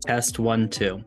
Test 1, 2.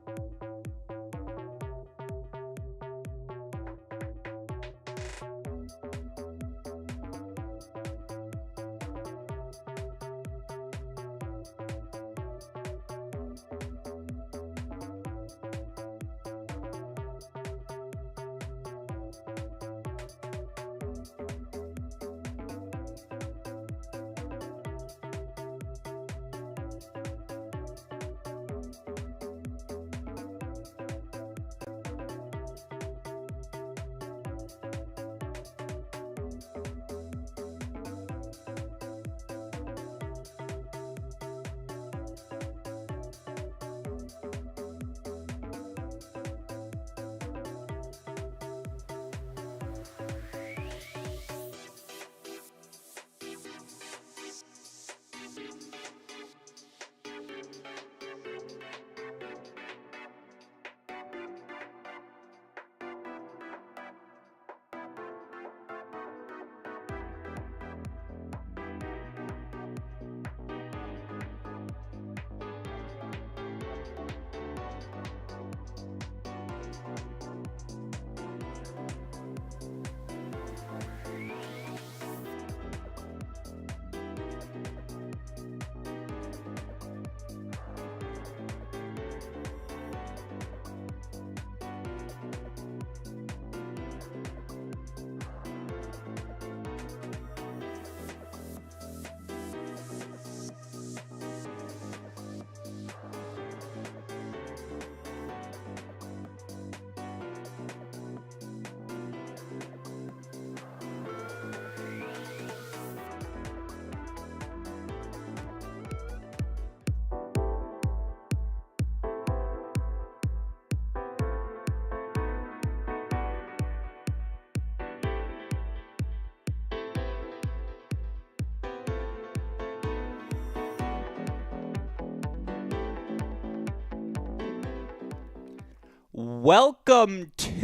Welcome to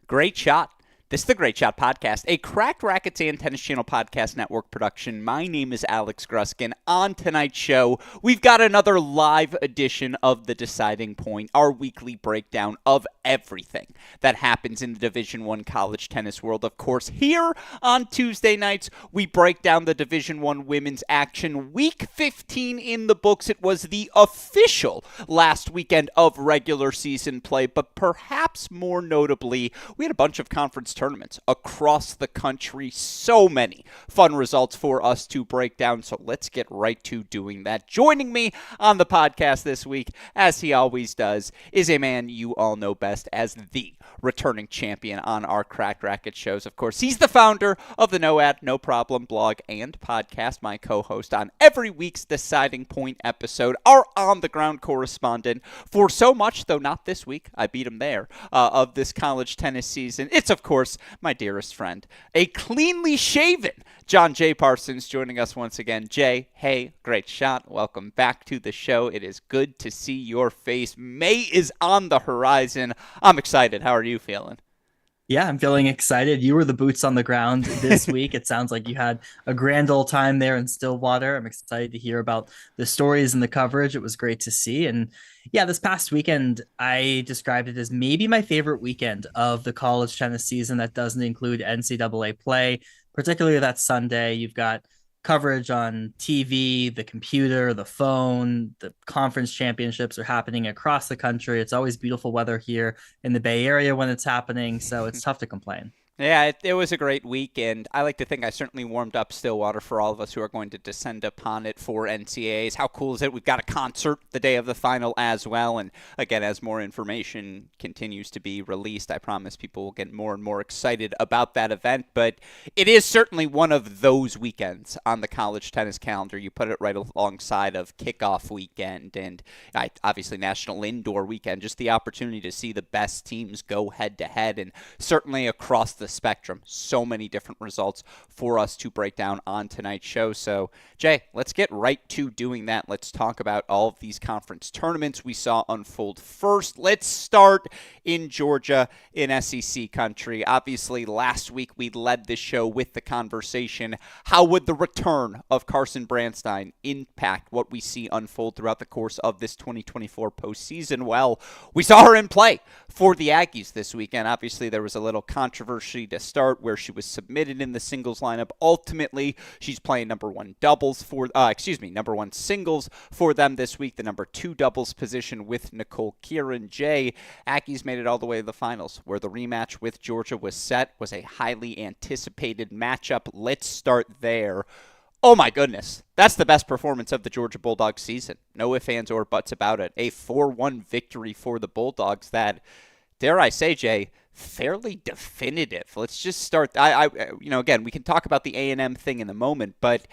Great Shot. This is the Great Shot Podcast, a Cracked Racquets and Tennis Channel Podcast Network production. My name is Alex Gruskin. On tonight's show, we've got another live edition of The Deciding Point, our weekly breakdown of everything that happens in the Division I college tennis world. Of course, here on Tuesday nights, we break down the Division I women's action. Week 15 in the books. It was the official last weekend of regular season play, but perhaps more notably, we had a bunch of conference tournaments across the country. So many fun results for us to break down. So let's get right to doing that. Joining me on the podcast this week, as he always does, is a man you all know best as the returning champion on our Cracked Racket shows. Of course, he's the founder of the No Ad, No Problem blog and podcast, my co-host on every week's Deciding Point episode, our on-the-ground correspondent for so much, though not this week, I beat him there, of this college tennis season. It's, of course, my dearest friend, a cleanly shaven John J. Parsons, joining us once again. Jay, hey, great shot. Welcome back to the show. It is good to see your face. May is on the horizon. I'm excited. How are you feeling? Yeah, I'm feeling excited. You were the boots on the ground this week. It sounds like you had a grand old time there in Stillwater. I'm excited to hear about the stories and the coverage. It was great to see. And yeah, this past weekend, I described it as maybe my favorite weekend of the college tennis season that doesn't include NCAA play, particularly that Sunday. You've got coverage on TV, the computer, the phone. The conference championships are happening across the country. It's always beautiful weather here in the Bay Area when it's happening, so it's tough to complain. Yeah, it was a great week, and I like to think I certainly warmed up Stillwater for all of us who are going to descend upon it for NCAAs. How cool is it? We've got a concert the day of the final as well, and again, as more information continues to be released, I promise people will get more and more excited about that event, but it is certainly one of those weekends on the college tennis calendar. You put it right alongside of kickoff weekend and obviously National Indoor Weekend, just the opportunity to see the best teams go head-to-head, and certainly across the the spectrum. So many different results for us to break down on tonight's show. So, Jay, let's get right to doing that. Let's talk about all of these conference tournaments we saw unfold first. Let's start in Georgia in SEC country. Obviously, last week we led the show with the conversation. How would the return of Carson Branstein impact what we see unfold throughout the course of this 2024 postseason? Well, we saw her in play for the Aggies this weekend. Obviously, there was a little controversy to start where she was submitted in the singles lineup. Ultimately, she's playing number one singles for them this week, the number two doubles position with Nicole Kieran. Jay, Aggies made it all the way to the finals, where the rematch with Georgia was set, was a highly anticipated matchup. Let's start there. Oh my goodness, that's the best performance of the Georgia Bulldogs season. No ifs, ands, or buts about it. A 4-1 victory for the Bulldogs that, dare I say, Jay, fairly definitive. Let's just start. Again, we can talk about the A&M thing in a moment, but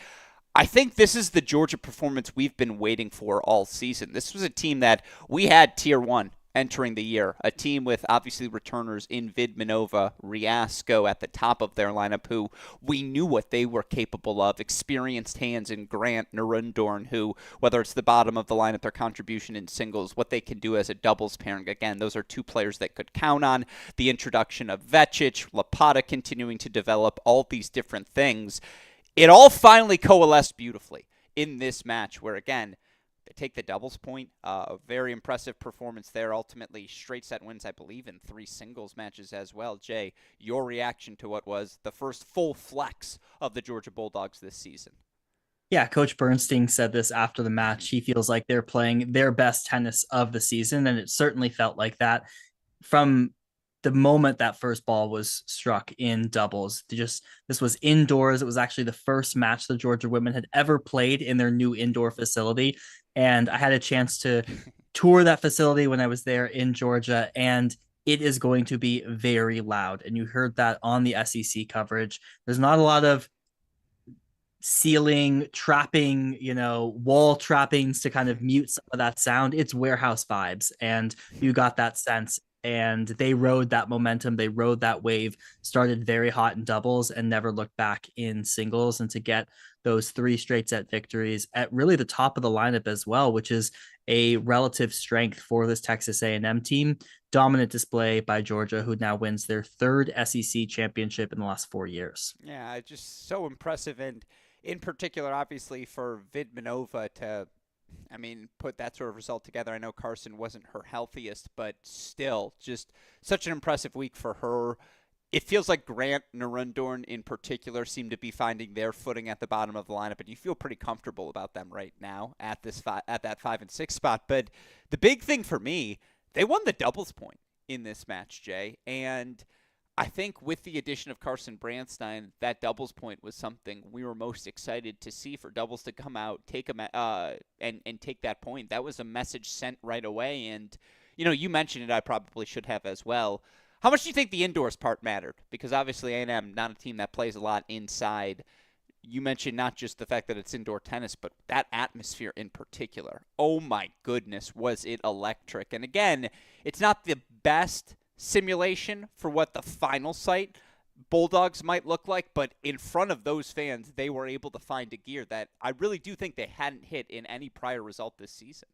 I think this is the Georgia performance we've been waiting for all season. This was a team that we had tier one entering the year, a team with obviously returners in Vidmanova, Riasco at the top of their lineup, who we knew what they were capable of, experienced hands in Grant, Narundorn, who, whether it's the bottom of the lineup, their contribution in singles, what they can do as a doubles pairing, again, those are two players that could count on. The introduction of Vecic, Lapata continuing to develop, all these different things. It all finally coalesced beautifully in this match where, again, they take the doubles point. A very impressive performance there. Ultimately, straight set wins, I believe, in 3 singles matches as well. Jay, your reaction to what was the first full flex of the Georgia Bulldogs this season? Yeah, Coach Bernstein said this after the match. He feels like they're playing their best tennis of the season, and it certainly felt like that from the moment that first ball was struck in doubles. This was indoors. It was actually the first match the Georgia women had ever played in their new indoor facility, and I had a chance to tour that facility when I was there in Georgia, and it is going to be very loud. And you heard that on the SEC coverage. There's not a lot of ceiling trapping, wall trappings to kind of mute some of that sound. It's warehouse vibes, and you got that sense. And they rode that momentum, they rode that wave, started very hot in doubles and never looked back in singles. And to get those 3 straight set victories at really the top of the lineup as well, which is a relative strength for this Texas A&M team. Dominant display by Georgia, who now wins their 3rd SEC championship in the last 4 years. Yeah, just so impressive. And in particular, obviously, for Vidmanova to, put that sort of result together. I know Carson wasn't her healthiest, but still, just such an impressive week for her. It feels like Grant and Narundorn in particular seem to be finding their footing at the bottom of the lineup, and you feel pretty comfortable about them right now at that 5 and 6 spot. But the big thing for me, they won the doubles point in this match, Jay, and I think with the addition of Carson Branstein, that doubles point was something we were most excited to see, for doubles to come out, take and take that point. That was a message sent right away, and you mentioned it, I probably should have as well. How much do you think the indoors part mattered? Because obviously A&M, not a team that plays a lot inside. You mentioned not just the fact that it's indoor tennis, but that atmosphere in particular. Oh my goodness, was it electric. And again, it's not the best simulation for what the final site Bulldogs might look like, but in front of those fans, they were able to find a gear that I really do think they hadn't hit in any prior result this season.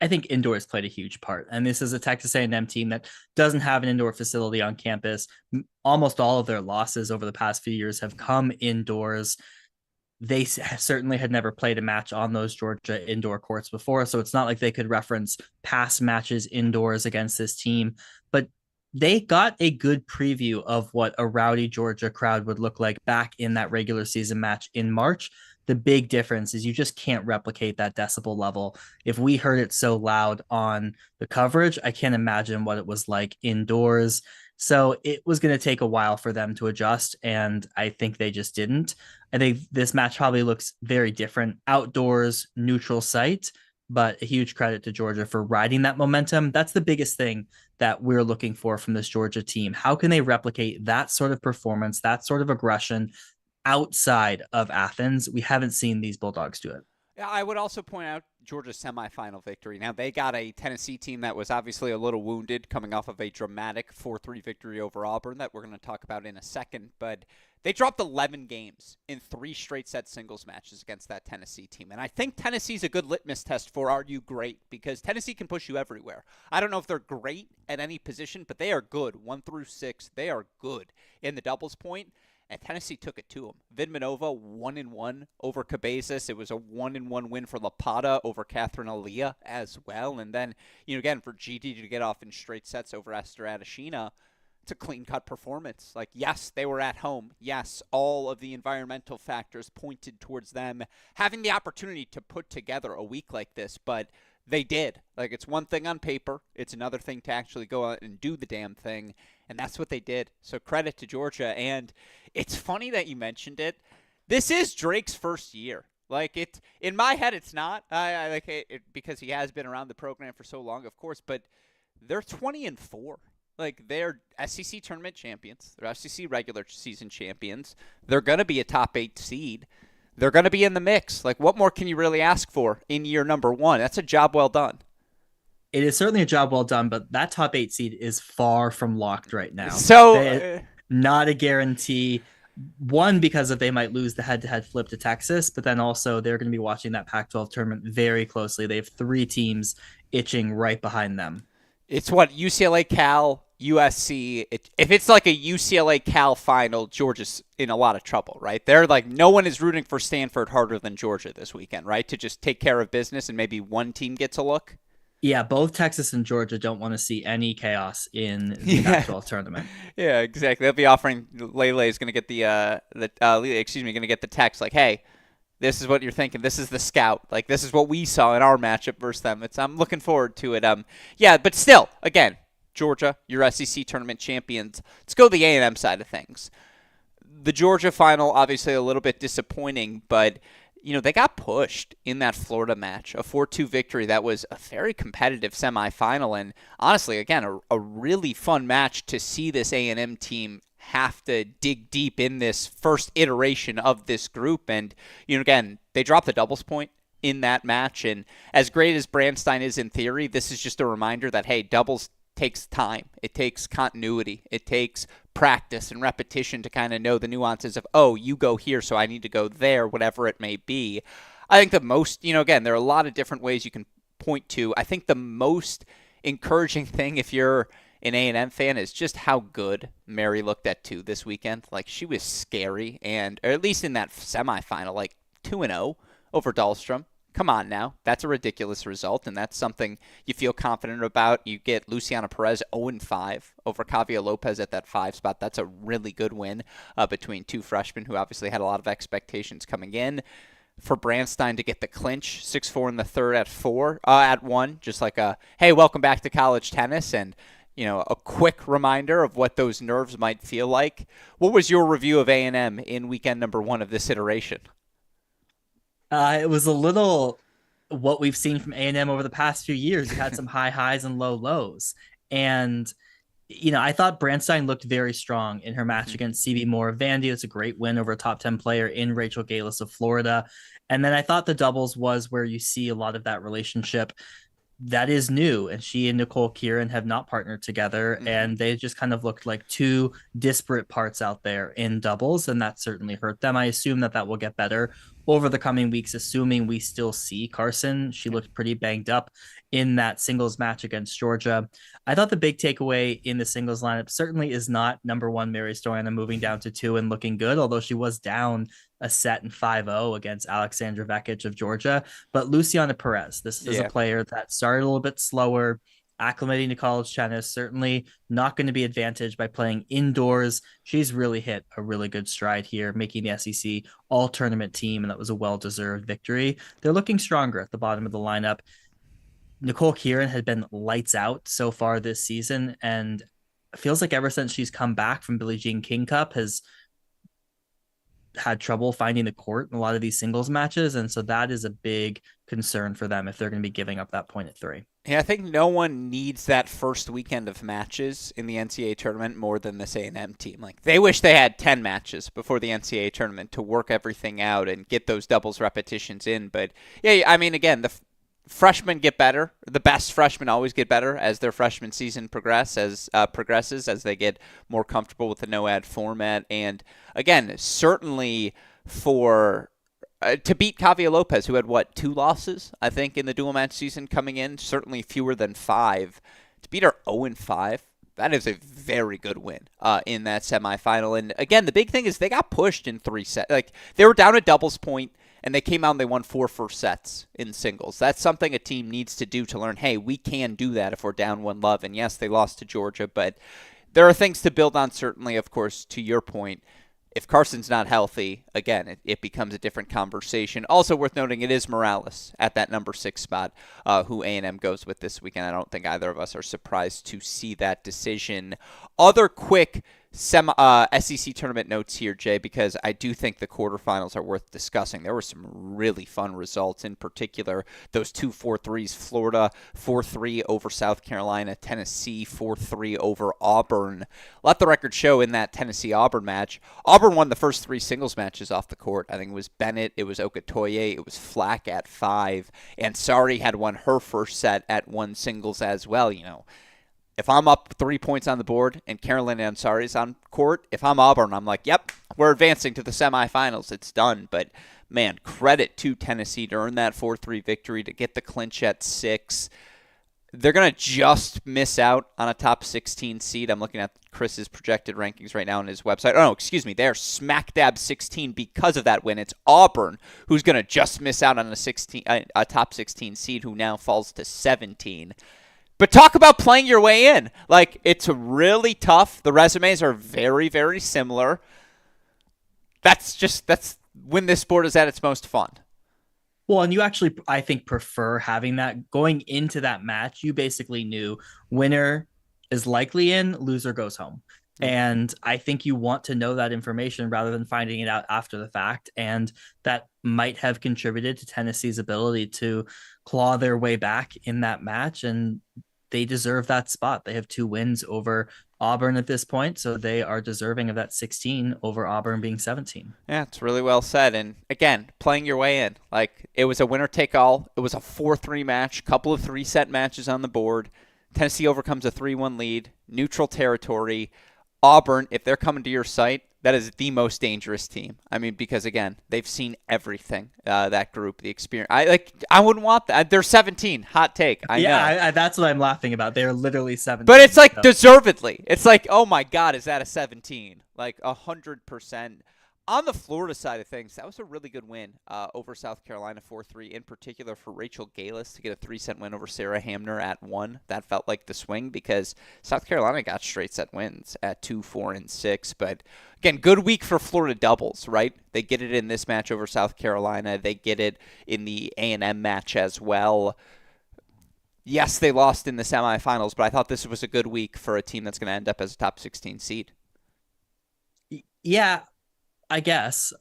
I think indoors played a huge part, and this is a Texas A&M team that doesn't have an indoor facility on campus. Almost all of their losses over the past few years have come indoors. They certainly had never played a match on those Georgia indoor courts before, so it's not like they could reference past matches indoors against this team, but they got a good preview of what a rowdy Georgia crowd would look like back in that regular season match in March. The big difference is you just can't replicate that decibel level. If we heard it so loud on the coverage, I can't imagine what it was like indoors. So it was going to take a while for them to adjust, and I think they just didn't. I think this match probably looks very different outdoors, neutral site, but a huge credit to Georgia for riding that momentum. That's the biggest thing that we're looking for from this Georgia team. How can they replicate that sort of performance, that sort of aggression outside of Athens? We haven't seen these Bulldogs do it. I would also point out Georgia's semifinal victory. Now, they got a Tennessee team that was obviously a little wounded coming off of a dramatic 4-3 victory over Auburn that we're going to talk about in a second, but they dropped 11 games in 3 straight set singles matches against that Tennessee team. And I think Tennessee's a good litmus test for are you great, because Tennessee can push you everywhere. I don't know if they're great at any position, but they are good. 1 through 6, they are good in the doubles point. And Tennessee took it to him. Vidmanova 1-1 over Cabezas. It was a 1-1 win for Lapata over Catherine Aaliyah as well. And then, again, for GT to get off in straight sets over Esther Adeshina, it's a clean-cut performance. Like, yes, they were at home. Yes, all of the environmental factors pointed towards them having the opportunity to put together a week like this, but they did. Like, it's one thing on paper. It's another thing to actually go out and do the damn thing. And that's what they did. So credit to Georgia. And it's funny that you mentioned it. This is Drake's first year. Like, it in my head, it's not. I like it because he has been around the program for so long, of course. But they're 20-4. Like, they're SEC tournament champions. They're SEC regular season champions. They're going to be a top 8 seed. They're going to be in the mix. Like, what more can you really ask for in year number 1? That's a job well done. It is certainly a job well done, but that top 8 seed is far from locked right now. So, Not a guarantee. One, because of they might lose the head-to-head flip to Texas, but then also they're going to be watching that Pac-12 tournament very closely. They have 3 teams itching right behind them. It's what, UCLA, Cal, USC. If it's like a UCLA Cal final, Georgia's in a lot of trouble, right? They're like, no one is rooting for Stanford harder than Georgia this weekend, right? To just take care of business and maybe one team gets a look. Yeah, both Texas and Georgia don't want to see any chaos in the Pac-12 tournament. Yeah, exactly. They'll be offering. Lele is going to get going to get the text like, "Hey, this is what you're thinking. This is the scout. Like, this is what we saw in our matchup versus them." I'm looking forward to it. Yeah, but still, again, Georgia, your SEC tournament champions. Let's go the A&M side of things. The Georgia final, obviously a little bit disappointing, but they got pushed in that Florida match, a 4-2 victory. That was a very competitive semifinal, and honestly, again, a really fun match to see this A&M team have to dig deep in this first iteration of this group. And, again, they dropped the doubles point in that match, and as great as Brandstein is in theory, this is just a reminder that, hey, doubles takes time. It takes continuity. It takes practice and repetition to kind of know the nuances of, oh, you go here, so I need to go there, whatever it may be. I think the most, again, there are a lot of different ways you can point to. I think the most encouraging thing, if you're an A&M fan, is just how good Mary looked at 2 this weekend. Like, she was scary, and or at least in that semifinal, like 2-0 over Dahlstrom. Come on now. That's a ridiculous result, and that's something you feel confident about. You get Luciana Perez 0-5 over Kavia Lopez at that 5 spot. That's a really good win between 2 freshmen who obviously had a lot of expectations coming in. For Brandstein to get the clinch, 6-4 in the third at 1, just like a, hey, welcome back to college tennis, and a quick reminder of what those nerves might feel like. What was your review of A&M in weekend number 1 of this iteration? It was a little what we've seen from A&M over the past few years. You had some high highs and low lows. And, I thought Brandstein looked very strong in her match against CB Moore of Vandy. It's a great win over a top 10 player in Rachel Galis of Florida. And then I thought the doubles was where you see a lot of that relationship that is new, and she and Nicole Kieran have not partnered together, and they just kind of looked like 2 disparate parts out there in doubles, and that certainly hurt them. I assume that will get better over the coming weeks, assuming we still see Carson. She looked pretty banged up in that singles match against Georgia. I thought the big takeaway in the singles lineup certainly is not number 1 Mary Stoyanov moving down to 2 and looking good, although she was down a set in 5-0 against Alexandra Vekic of Georgia. But Luciana Perez, this is a player that started a little bit slower, acclimating to college tennis, certainly not going to be advantaged by playing indoors. She's really hit a really good stride here, making the SEC all-tournament team, and that was a well-deserved victory. They're looking stronger at the bottom of the lineup. Nicole Kieran had been lights out so far this season, and it feels like ever since she's come back from Billie Jean King Cup has had trouble finding the court in a lot of these singles matches, and so that is a big concern for them if they're going to be giving up that point at 3. Yeah, I think no one needs that first weekend of matches in the NCAA tournament more than this A&M team. Like, they wish they had 10 matches before the NCAA tournament to work everything out and get those doubles repetitions in. But yeah, I mean, again, the freshmen get better. The best freshmen always get better as their freshman season progresses as they get more comfortable with the no-ad format. And again, certainly for to beat Kavia Lopez, who had, 2 losses, I think, in the dual match season coming in, certainly fewer than 5. To beat her 0-5, that is a very good win in that semifinal. And again, the big thing is they got pushed in 3 sets. Like, they were down a doubles point, and they came out and they won 4 first sets in singles. That's something a team needs to do to learn, hey, we can do that if we're down 1-love. And yes, they lost to Georgia, but there are things to build on, certainly, of course, to your point. If Carson's not healthy, again, it becomes a different conversation. Also worth noting, it is Morales at that number 6 spot who A&M goes with this weekend. I don't think either of us are surprised to see that decision. Other quick SEC tournament notes here, Jay, because I do think the quarterfinals are worth discussing. There were some really fun results, in particular those 2 4-3s. Florida 4-3 over South Carolina, Tennessee 4-3 over Auburn. Let the record show in that Tennessee-Auburn match, Auburn won the first 3 singles matches off the court. I think it was Bennett, it was Okotoye, it was Flack at 5, and Sari had won her first set at 1 singles as well. If I'm up 3 points on the board and Carolyn Ansari's on court, if I'm Auburn, I'm like, yep, we're advancing to the semifinals. It's done. But, man, credit to Tennessee to earn that 4-3 victory, to get the clinch at 6. They're going to just miss out on a top 16 seed. I'm looking at Chris's projected rankings right now on his website. Oh, no, excuse me. They're smack dab 16 because of that win. It's Auburn who's going to just miss out on a top 16 seed, who now falls to 17. But talk about playing your way in. Like, it's really tough. The resumes are very, very similar. That's when this sport is at its most fun. Well, and you actually, I think, prefer having that going into that match. You basically knew winner is likely in, loser goes home. And I think you want to know that information rather than finding it out after the fact. And that might have contributed to Tennessee's ability to claw their way back in that match. And they deserve that spot. They have 2 wins over Auburn at this point, so they are deserving of that 16 over Auburn being 17. Yeah, it's really well said. And again, playing your way in. Like, it was a winner take all. It was a 4-3 match, couple of 3-set matches on the board. Tennessee overcomes a 3-1 lead, neutral territory. Auburn, if they're coming to your site, that is the most dangerous team. I mean, because again, they've seen everything. That group, the experience. I wouldn't want that. They're 17. Hot take. I know. That's what I'm laughing about. They're literally 17. But it's like deservedly. It's like, oh my God, is that a 17? Like 100%. On the Florida side of things, that was a really good win over South Carolina 4-3, in particular for Rachel Galis to get a 3-set win over Sarah Hamner at 1. That felt like the swing because South Carolina got straight set wins at 2, 4, and 6. But again, good week for Florida doubles, right? They get it in this match over South Carolina. They get it in the A&M match as well. Yes, they lost in the semifinals, but I thought this was a good week for a team that's going to end up as a top 16 seed. Yeah. I guess,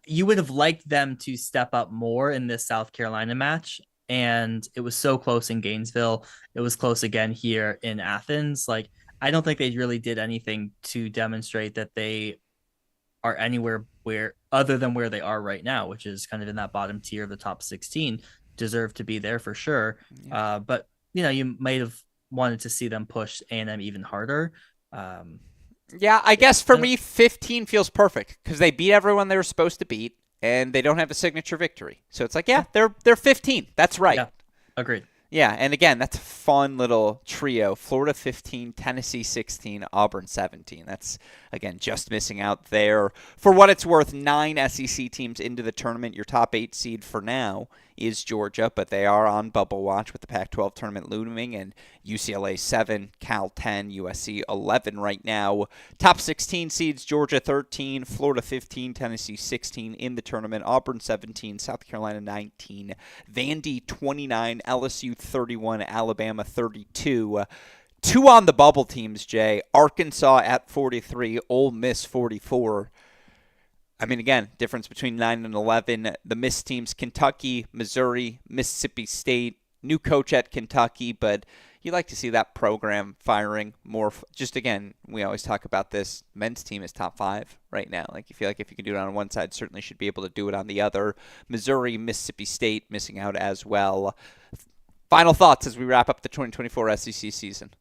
you would have liked them to step up more in this South Carolina match. And it was so close in Gainesville. It was close again here in Athens. Like, I don't think they really did anything to demonstrate that they are anywhere other than where they are right now, which is kind of in that bottom tier of the top 16, deserve to be there for sure. Yeah. But, you might have wanted to see them push A&M even harder. Yeah, I guess for me, 15 feels perfect because they beat everyone they were supposed to beat, and they don't have a signature victory. So it's like, yeah, they're 15. That's right. Yeah, agreed. Yeah, and again, that's a fun little trio. Florida 15, Tennessee 16, Auburn 17. That's, again, just missing out there. For what it's worth, 9 SEC teams into the tournament. Your top 8 seed for now is Georgia, but they are on bubble watch with the Pac-12 tournament looming, and UCLA 7, Cal 10, USC 11 right now. Top 16 seeds, Georgia 13, Florida 15, Tennessee 16 in the tournament, Auburn 17, South Carolina 19, Vandy 29, LSU 31, Alabama 32. 2 on the bubble teams, Jay. Arkansas at 43, Ole Miss 44. I mean, again, difference between 9 and 11. The missed teams: Kentucky, Missouri, Mississippi State. New coach at Kentucky, but you like to see that program firing more. Just again, we always talk about this. Men's team is top 5 right now. Like you feel like if you can do it on one side, certainly should be able to do it on the other. Missouri, Mississippi State missing out as well. Final thoughts as we wrap up the 2024 SEC season.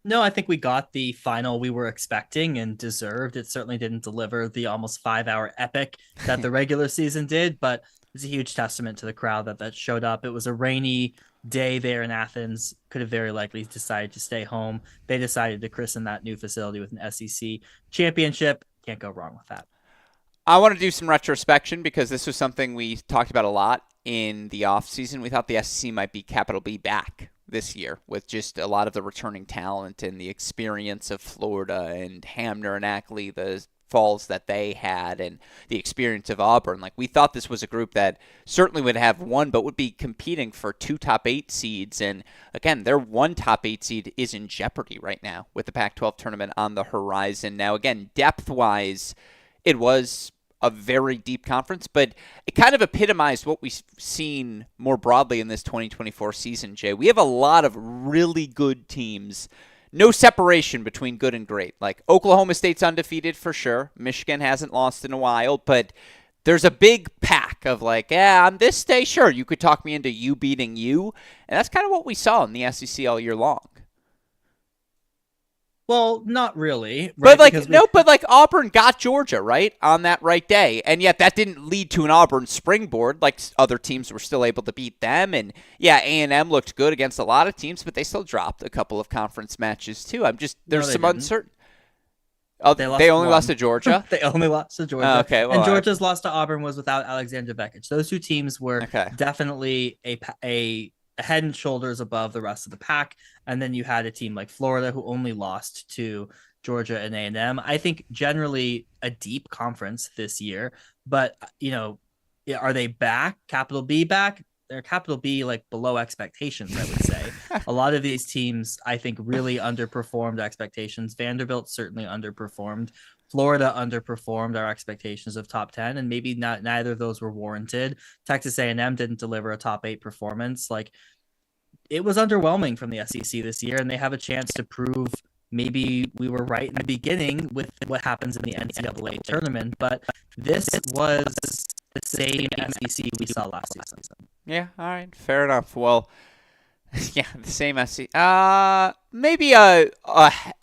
No, I think we got the final we were expecting and deserved. It certainly didn't deliver the almost 5-hour epic that the regular season did, but it's a huge testament to the crowd that showed up. It was a rainy day there in Athens. Could have very likely decided to stay home. They decided to christen that new facility with an SEC championship. Can't go wrong with that. I want to do some retrospection because this was something we talked about a lot in the offseason. We thought the SEC might be capital B back this year with just a lot of the returning talent and the experience of Florida and Hamner and Ackley, the falls that they had, and the experience of Auburn. Like, we thought this was a group that certainly would have one, but would be competing for 2 top 8 seeds. And again, their 1 top 8 seed is in jeopardy right now with the Pac-12 tournament on the horizon. Now, again, depth-wise, it was a very deep conference, but it kind of epitomized what we've seen more broadly in this 2024 season, Jay. We have a lot of really good teams. No separation between good and great. Like, Oklahoma State's undefeated for sure. Michigan hasn't lost in a while, but there's a big pack of like, on this day, sure, you could talk me into you beating you. And that's kind of what we saw in the SEC all year long. Well, not really. Right? But like Auburn got Georgia, right, on that right day. And yet that didn't lead to an Auburn springboard. Like, other teams were still able to beat them. And yeah, A&M looked good against a lot of teams, but they still dropped a couple of conference matches too. There's some uncertainty. Oh, they only lost to Georgia? They only lost to Georgia. Okay, well, and Georgia's loss to Auburn was without Alexander Vekic. Those 2 teams were definitely a head and shoulders above the rest of the pack. And then you had a team like Florida who only lost to Georgia and A&M. I think generally a deep conference this year, but are they back? Capital B back? They're capital B, like below expectations, I would say. A lot of these teams, I think, really underperformed expectations. Vanderbilt certainly underperformed. Florida underperformed our expectations of top 10, and maybe neither of those were warranted. Texas A&M didn't deliver a top 8 performance. Like, it was underwhelming from the SEC this year, and they have a chance to prove maybe we were right in the beginning with what happens in the NCAA tournament. But this was the same SEC we saw last season. Yeah, all right, fair enough. Well, yeah, the same SEC. Maybe a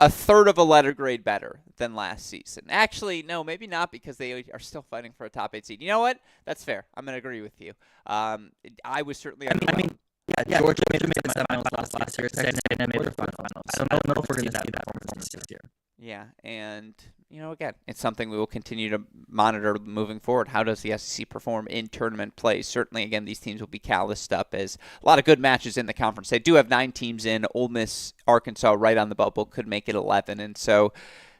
third of a letter grade better than last season. Actually, no, maybe not, because they are still fighting for a top 8 seed. You know what? That's fair. I'm going to agree with you. I was certainly. Yeah, Georgia made the semifinals last year. Texas A&M made the finals. So I don't know if we're going to see that performance this year. Yeah, and again, it's something we will continue to monitor moving forward. How does the SEC perform in tournament play? Certainly, again, these teams will be calloused up as a lot of good matches in the conference. They do have 9 teams in. Ole Miss, Arkansas, right on the bubble, could make it 11, and so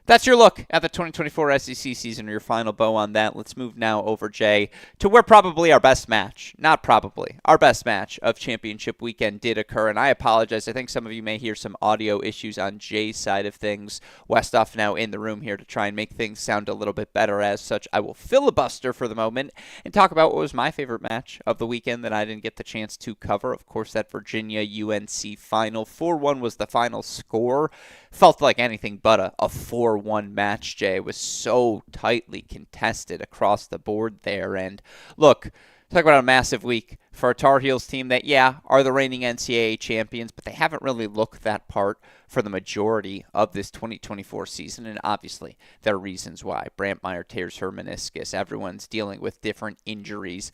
that's your look at the 2024 SEC season, or your final bow on that. Let's move now over, Jay, to where probably our best match, not probably, our best match of championship weekend did occur. And I apologize. I think some of you may hear some audio issues on Jay's side of things. Westoff now in the room here to try and make things sound a little bit better. As such, I will filibuster for the moment and talk about what was my favorite match of the weekend that I didn't get the chance to cover. Of course, that Virginia-UNC final. 4-1 was the final score. Felt like anything but a 4-1 match, Jay. It was so tightly contested across the board there. And look, talk about a massive week for a Tar Heels team that, are the reigning NCAA champions, but they haven't really looked that part for the majority of this 2024 season. And obviously, there are reasons why. Brant Meyer tears her meniscus. Everyone's dealing with different injuries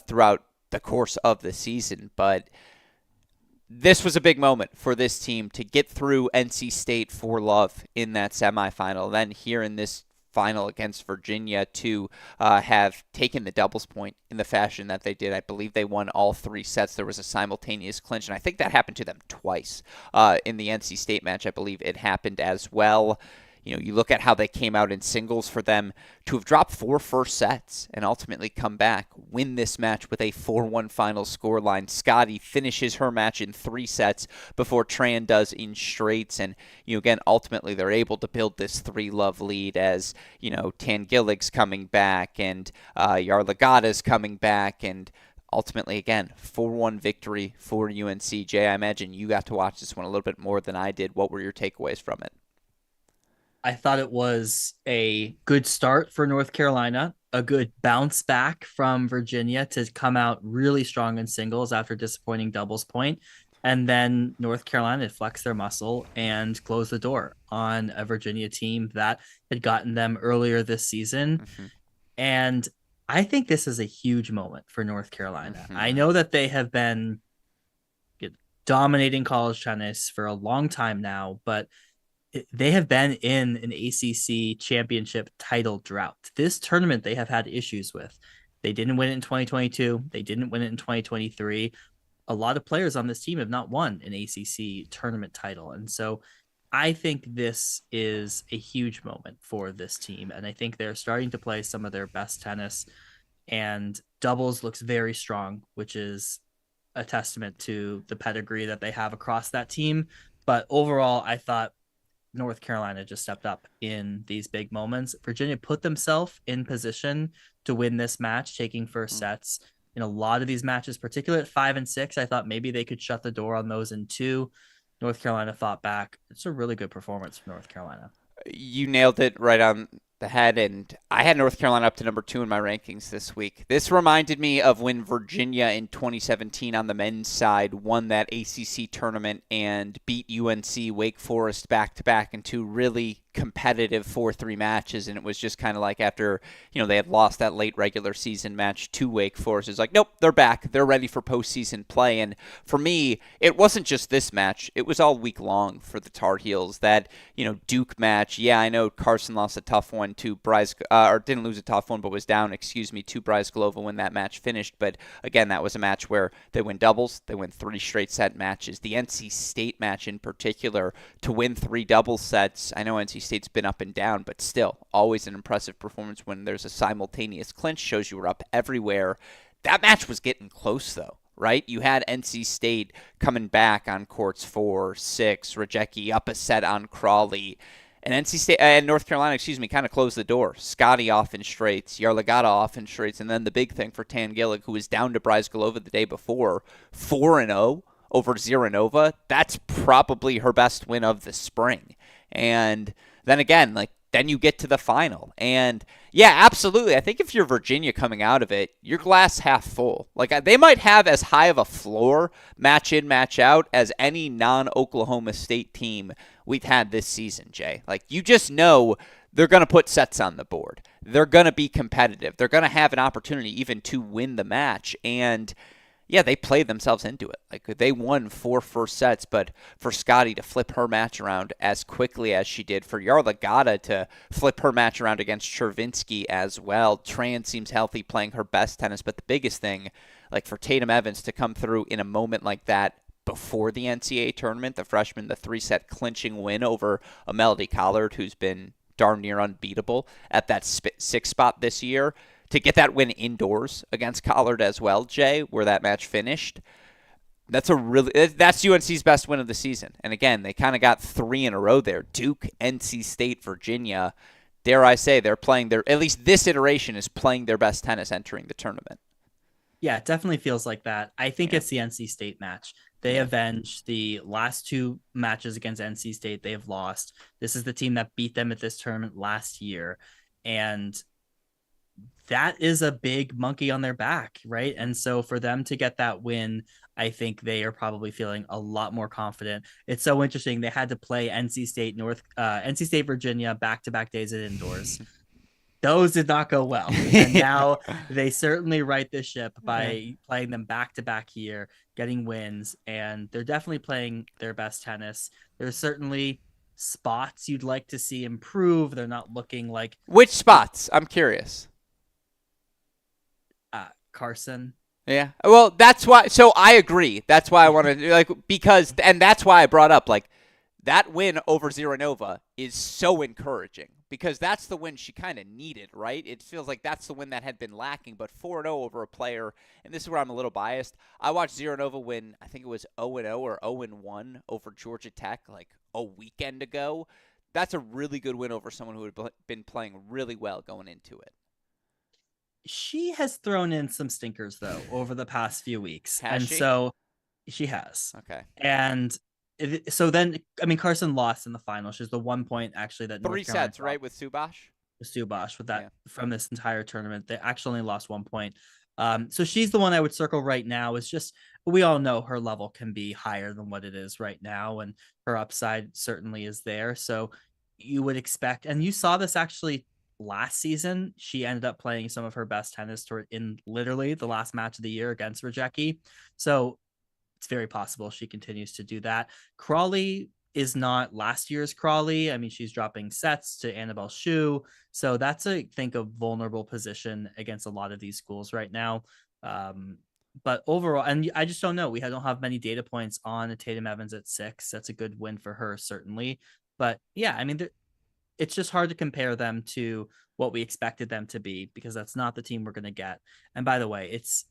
throughout the course of the season. But this was a big moment for this team to get through NC State for love in that semifinal. Then here in this final against Virginia to have taken the doubles point in the fashion that they did. I believe they won all 3 sets. There was a simultaneous clinch, and I think that happened to them twice in the NC State match. I believe it happened as well. You look at how they came out in singles. For them to have dropped 4 first sets and ultimately come back, win this match with a 4-1 final scoreline. Scotty finishes her match in 3 sets before Tran does in straights. And, again, ultimately they're able to build this 3-love lead as, Tangillig's coming back and Yarlagadta's coming back, and ultimately, again, 4-1 victory for UNC. Jay, I imagine you got to watch this one a little bit more than I did. What were your takeaways from it? I thought it was a good start for North Carolina, a good bounce back from Virginia to come out really strong in singles after disappointing doubles point. And then North Carolina flexed their muscle and closed the door on a Virginia team that had gotten them earlier this season. Mm-hmm. And I think this is a huge moment for North Carolina. Mm-hmm. I know that they have been dominating college tennis for a long time now, but they have been in an ACC championship title drought. This tournament they have had issues with. They didn't win it in 2022. They didn't win it in 2023. A lot of players on this team have not won an ACC tournament title. And so I think this is a huge moment for this team. And I think they're starting to play some of their best tennis, and doubles looks very strong, which is a testament to the pedigree that they have across that team. But overall, I thought North Carolina just stepped up in these big moments. Virginia put themselves in position to win this match, taking first sets in a lot of these matches, particularly at 5 and 6. I thought maybe they could shut the door on those in 2. North Carolina fought back. It's a really good performance from North Carolina. You nailed it right on the head, and I had North Carolina up to number 2 in my rankings this week. This reminded me of when Virginia in 2017 on the men's side won that ACC tournament and beat UNC Wake Forest back-to-back in 2 really competitive 4-3 matches, and it was just kind of like after they had lost that late regular season match to Wake Forest, it's like, nope, they're back, they're ready for postseason play. And for me, it wasn't just this match, it was all week long for the Tar Heels. That Duke match, yeah, I know Carson lost a tough one to Bryce, or didn't lose a tough one, but was down, to Bryce Glova when that match finished. But again, that was a match where they win doubles, they win 3 straight set matches. The NC State match in particular, to win 3 double sets. I know NC State's been up and down, but still always an impressive performance when there's a simultaneous clinch, shows you were up everywhere. That match was getting close though, right? You had NC State coming back on courts 4, 6, Rajecki up a set on Crawley, and NC State and North Carolina, kind of closed the door. Scotty off in straights, Yarlagadta off in straights, and then the big thing for Tangillig, who was down to Bryce Glova the day before, 4-0 over Ziranova. That's probably her best win of the spring. And then again, then you get to the final. And yeah, absolutely. I think if you're Virginia coming out of it, your glass half full. They might have as high of a floor, match in, match out, as any non-Oklahoma State team we've had this season, Jay. You just know they're going to put sets on the board. They're going to be competitive. They're going to have an opportunity even to win the match. And yeah, they played themselves into it. They won 4 first sets, but for Scotty to flip her match around as quickly as she did, for Yarlagadta to flip her match around against Chervinsky as well. Tran seems healthy, playing her best tennis, but the biggest thing, for Tatum Evans to come through in a moment like that before the NCAA tournament, the freshman, the 3-set clinching win over a Melody Collard, who's been darn near unbeatable at that 6 spot this year. To get that win indoors against Collard as well, Jay, where that match finished, that's UNC's best win of the season. And again, they kind of got 3 in a row there. Duke, NC State, Virginia. Dare I say, they're playing at least this iteration is playing their best tennis entering the tournament. Yeah, it definitely feels like that. I think it's the NC State match. They avenged the last 2 matches against NC State. They have lost. This is the team that beat them at this tournament last year. And that is a big monkey on their back, right? And so for them to get that win, I think they are probably feeling a lot more confident. It's so interesting. They had to play NC State, Virginia back-to-back days at indoors. Those did not go well. And now they certainly right the ship by playing them back-to-back here, getting wins, and they're definitely playing their best tennis. There's certainly spots you'd like to see improve. They're not looking like... Which spots? I'm curious. Carson. Yeah. Well, that's why. So I agree. That's why I want to because, and that's why I brought up that win over Ziranova is so encouraging because that's the win she kind of needed, right? It feels like that's the win that had been lacking, but 4-0 over a player, and this is where I'm a little biased. I watched Ziranova win, I think it was 0-0 or 0-1 over Georgia Tech like a weekend ago. That's a really good win over someone who had been playing really well going into it. She has thrown in some stinkers though over the past few weeks, Has and she? so she has. Okay. And so then, I mean, Carson lost in the final. She's the 1 point actually that Three North Carolina sets, right, dropped with Subash? to Subash with that Yeah. from this entire tournament. They actually only lost 1 point. So she's the one I would circle right now. Is just we all know her level can be higher than what it is right now, and her upside certainly is there. So you would expect, and you saw this actually last season. She ended up playing some of her best tennis in literally the last match of the year against Rajecki. So it's very possible she continues to do that. Crawley is not last year's Crawley. I mean, she's dropping sets to Annabelle Shu. So that's I think a vulnerable position against a lot of these schools right now. But overall, and I just don't know. We don't have many data points on Tatum Evans at 6. That's a good win for her, certainly. But yeah, I mean, it's just hard to compare them to what we expected them to be because that's not the team we're going to get. And by the way, it's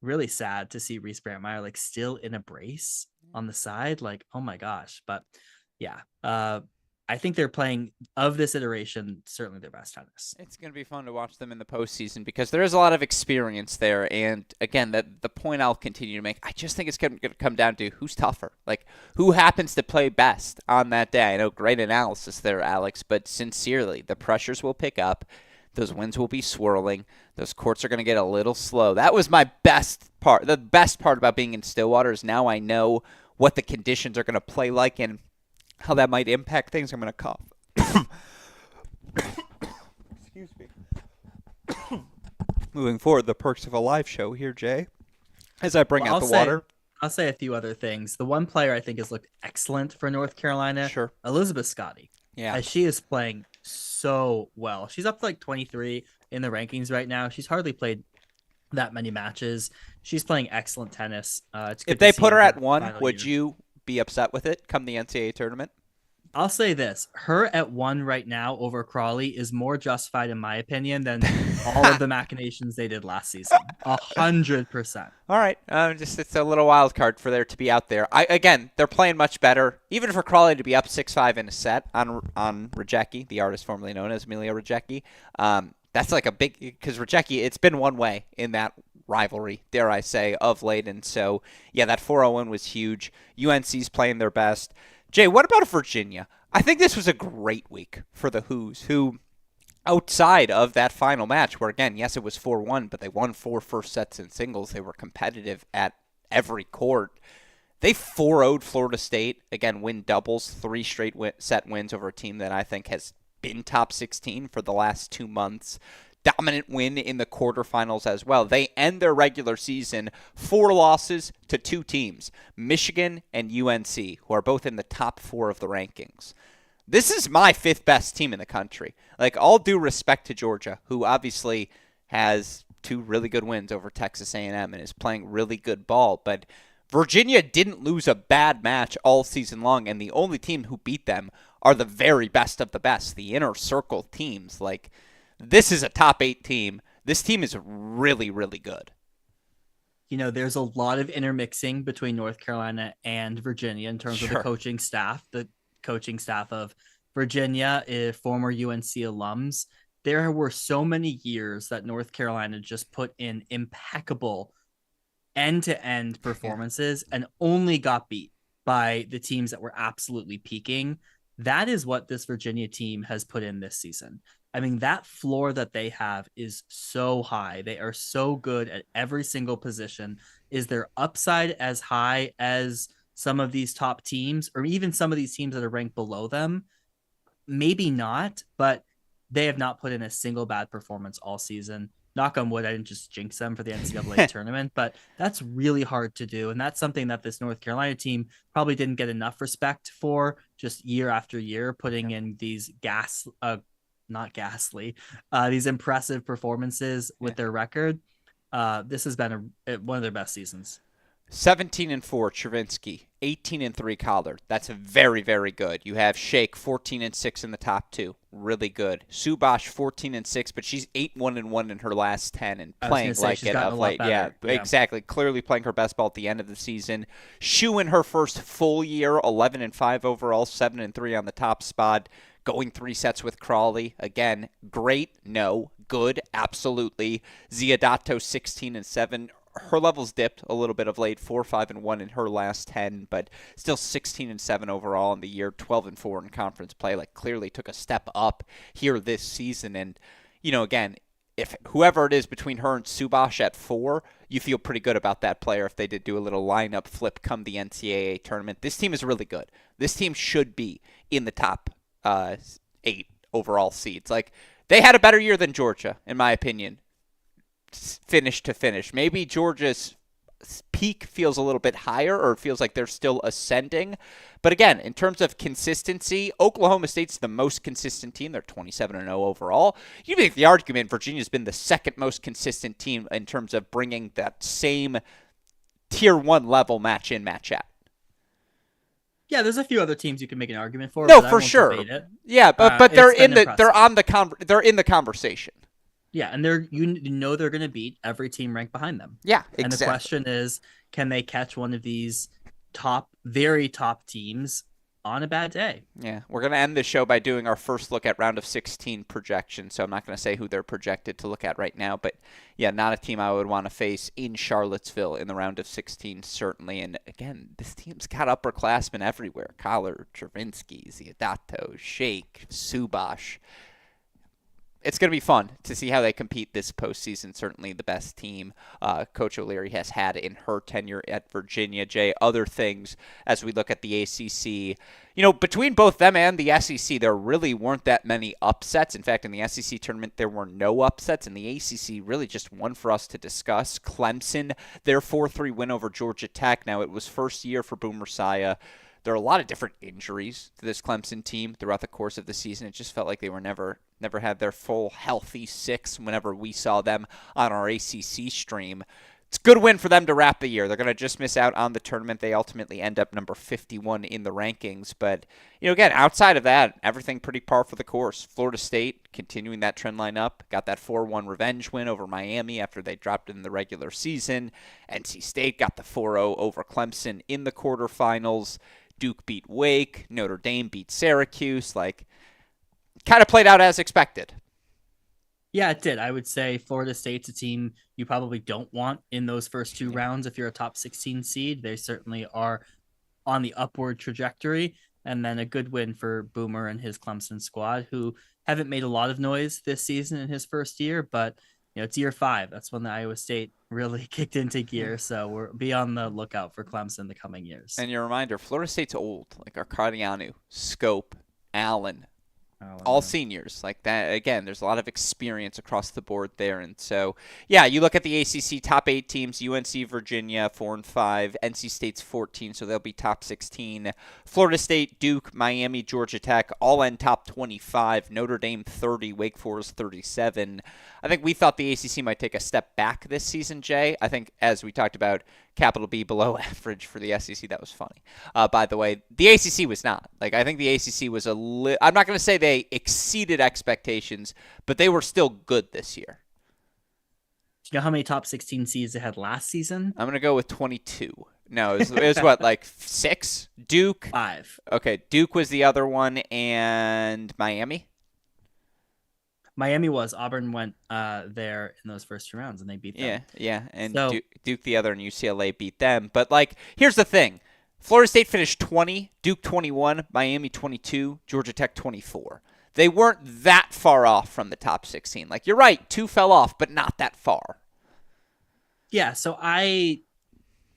really sad to see Reese Brandmeyer like still in a brace on the side. Like, oh my gosh. But yeah, I think they're playing of this iteration certainly their best tennis. It's going to be fun to watch them in the postseason because there is a lot of experience there. And again, the point I'll continue to make, I just think it's going to come down to who's tougher. Like, who happens to play best on that day. I know, great analysis there, Alex, but sincerely, the pressures will pick up. Those winds will be swirling. Those courts are going to get a little slow. That was my best part. The best part about being in Stillwater is now I know what the conditions are going to play like and how that might impact things. I'm going to cough. Excuse me. Moving forward, the perks of a live show here, Jay, as I bring Well, out the water. I'll say a few other things. The one player I think has looked excellent for North Carolina, Sure. Elizabeth Scotty, Yeah. as she is playing so well. She's up to like 23 in the rankings right now. She's hardly played that many matches. She's playing excellent tennis. It's If good to they see put in her her at one, final would year. you be upset with it come the NCAA tournament? I'll say this: her at 1 right now over Crawley is more justified, in my opinion, than all of the machinations they did last season. 100%. All right, just it's a little wild card for there to be out there. Again, they're playing much better. Even for Crawley to be up 6-5 in a set on Rajecki, the artist formerly known as Amelia Rajecki, that's like a big because Rajecki. It's been one way in that rivalry, dare I say, of late, and so yeah, that 4-0 was huge. UNC's playing their best. Jay, what about Virginia? I think this was a great week for the Hoos, who outside of that final match, where again, yes, it was 4-1, but they won 4 first sets in singles. They were competitive at every court. They 4-0'd Florida State. Again, win doubles, 3 straight set wins over a team that I think has been top 16 for the last 2 months. Dominant win in the quarterfinals as well. They end their regular season 4 losses to 2 teams, Michigan and UNC, who are both in the top 4 of the rankings. This is my 5th best team in the country. Like, all due respect to Georgia, who obviously has 2 really good wins over Texas A&M and is playing really good ball, but Virginia didn't lose a bad match all season long, and the only team who beat them are the very best of the best, the inner circle teams. Like, this is a top 8 team. This team is really, really good. There's a lot of intermixing between North Carolina and Virginia in terms of the Sure. coaching staff. The coaching staff of Virginia, former UNC alums. There were so many years that North Carolina just put in impeccable end-to-end Yeah. performances and only got beat by the teams that were absolutely peaking. That is what this Virginia team has put in this season. I mean, that floor that they have is so high. They are so good at every single position. Is their upside as high as some of these top teams or even some of these teams that are ranked below them? Maybe not, but they have not put in a single bad performance all season. Knock on wood, I didn't just jinx them for the NCAA tournament, but that's really hard to do. And that's something that this North Carolina team probably didn't get enough respect for just year after year, putting in these not ghastly, these impressive performances with their record. This has been one of their best seasons. 17-4 Chervinsky, 18-3 Collard. That's very, very good. You have Shake 14-6 in the top two. Really good. Subash 14-6, but she's 8-1-1 in her last 10 and I was going playing to say like she's it gotten of a lot late. Yeah, better. Yeah. exactly. Clearly playing her best ball at the end of the season. Shu in her first full year, 11-5 overall, 7-3 on the top spot. Going 3 sets with Crawley. Again, great. No. Good. Absolutely. Ziodato 16-7. Her levels dipped a little bit of late, 4-5-1 in her last 10, but still 16-7 overall in the year, 12-4 in conference play. Like clearly took a step up here this season. And again, if whoever it is between her and Subash at 4, you feel pretty good about that player if they did do a little lineup flip come the NCAA tournament. This team is really good. This team should be in the top 8 overall seeds. Like they had a better year than Georgia, in my opinion. Finish to finish. Maybe Georgia's peak feels a little bit higher, or it feels like they're still ascending. But again, in terms of consistency, Oklahoma State's the most consistent team. They're 27-0 overall. You make the argument Virginia's been the second most consistent team in terms of bringing that same tier 1 level match in, match out. Yeah, there's a few other teams you can make an argument for, No, but I for won't sure. debate it. Yeah, but they're It's been impressive. they're in the conversation. Yeah, and they're going to beat every team ranked behind them. Yeah, And the exactly. question is, can they catch one of these very top teams on a bad day? Yeah, we're going to end the show by doing our first look at round of 16 projection. So I'm not going to say who they're projected to look at right now, but yeah, not a team I would want to face in Charlottesville in the round of 16, certainly. And again, this team's got upperclassmen everywhere. Collard, Chervinsky, Ziodato, Shake, Subash. It's going to be fun to see how they compete this postseason. Certainly the best team Coach O'Leary has had in her tenure at Virginia. Jay, other things as we look at the ACC. Between both them and the SEC, there really weren't that many upsets. In fact, in the SEC tournament, there were no upsets. And the ACC, really just one for us to discuss. Clemson, their 4-3 win over Georgia Tech. Now, it was first year for Boomer Esiason. There are a lot of different injuries to this Clemson team throughout the course of the season. It just felt like they were never had their full healthy 6 whenever we saw them on our ACC stream. It's a good win for them to wrap the year. They're going to just miss out on the tournament. They ultimately end up number 51 in the rankings. But, again, outside of that, everything pretty par for the course. Florida State continuing that trend line up. Got that 4-1 revenge win over Miami after they dropped it in the regular season. NC State got the 4-0 over Clemson in the quarterfinals. Duke beat Wake. Notre Dame beat Syracuse. Kind of played out as expected. Yeah, it did. I would say Florida State's a team you probably don't want in those first 2 rounds if you're a top 16 seed. They certainly are on the upward trajectory. And then a good win for Boomer and his Clemson squad, who haven't made a lot of noise this season in his first year, but it's year 5. That's when the Iowa State really kicked into gear. So we'll be on the lookout for Clemson the coming years. And your reminder, Florida State's old. Like Arcadianu, Scope, Allen, all seniors. Like that, again, there's a lot of experience across the board there. And so, yeah, you look at the ACC top 8 teams, UNC, Virginia, 4-5, NC State's 14, so they'll be top 16. Florida State, Duke, Miami, Georgia Tech, all in top 25. Notre Dame, 30, Wake Forest, 37. I think we thought the ACC might take a step back this season, Jay. I think, as we talked about, capital B below average for the SEC. That was funny. By the way, the ACC was not. I think the ACC was I'm not going to say they exceeded expectations, but they were still good this year. Do you know how many top 16 seeds they had last season? I'm going to go with 22. No, it was what, 6? Duke? 5. Okay, Duke was the other one, and Miami? Miami was. Auburn went there in those first 2 rounds, and they beat them. Yeah, and so, Duke the other, and UCLA beat them. But, here's the thing. Florida State finished 20, Duke 21, Miami 22, Georgia Tech 24. They weren't that far off from the top 16. You're right, 2 fell off, but not that far. Yeah, so I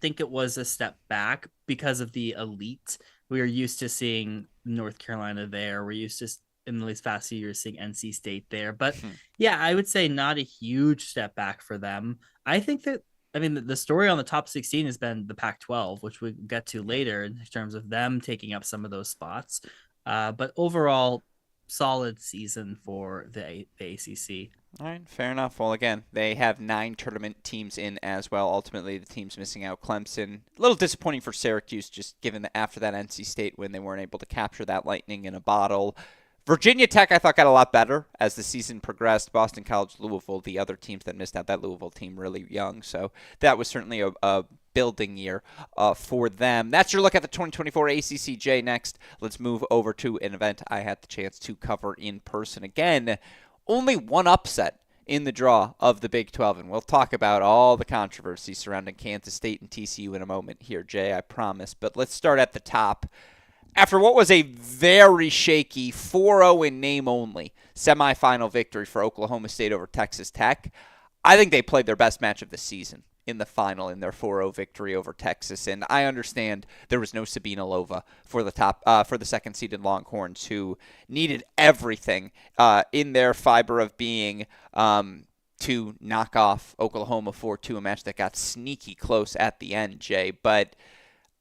think it was a step back because of the elite. We are used to seeing North Carolina there. We're used to, in the past few years, seeing NC State there. But yeah, I would say not a huge step back for them. I think that, the story on the top 16 has been the Pac-12, which we'll get to later in terms of them taking up some of those spots. But overall, solid season for the ACC. All right, fair enough. Well, again, they have 9 tournament teams in as well. Ultimately, the team's missing out. Clemson, a little disappointing for Syracuse, just given that after that NC State win, they weren't able to capture that lightning in a bottle. Virginia Tech, I thought, got a lot better as the season progressed. Boston College, Louisville, the other teams that missed out, that Louisville team really young. So that was certainly a building year for them. That's your look at the 2024 ACCJ. Next, let's move over to an event I had the chance to cover in person again. Only one upset in the draw of the Big 12, and we'll talk about all the controversy surrounding Kansas State and TCU in a moment here, Jay, I promise. But let's start at the top. After what was a very shaky 4-0 in name only semifinal victory for Oklahoma State over Texas Tech, I think they played their best match of the season in the final in their 4-0 victory over Texas. And I understand there was no Sabina Lova for the second seeded Longhorns, who needed everything in their fiber of being to knock off Oklahoma 4-2, a match that got sneaky close at the end, Jay. But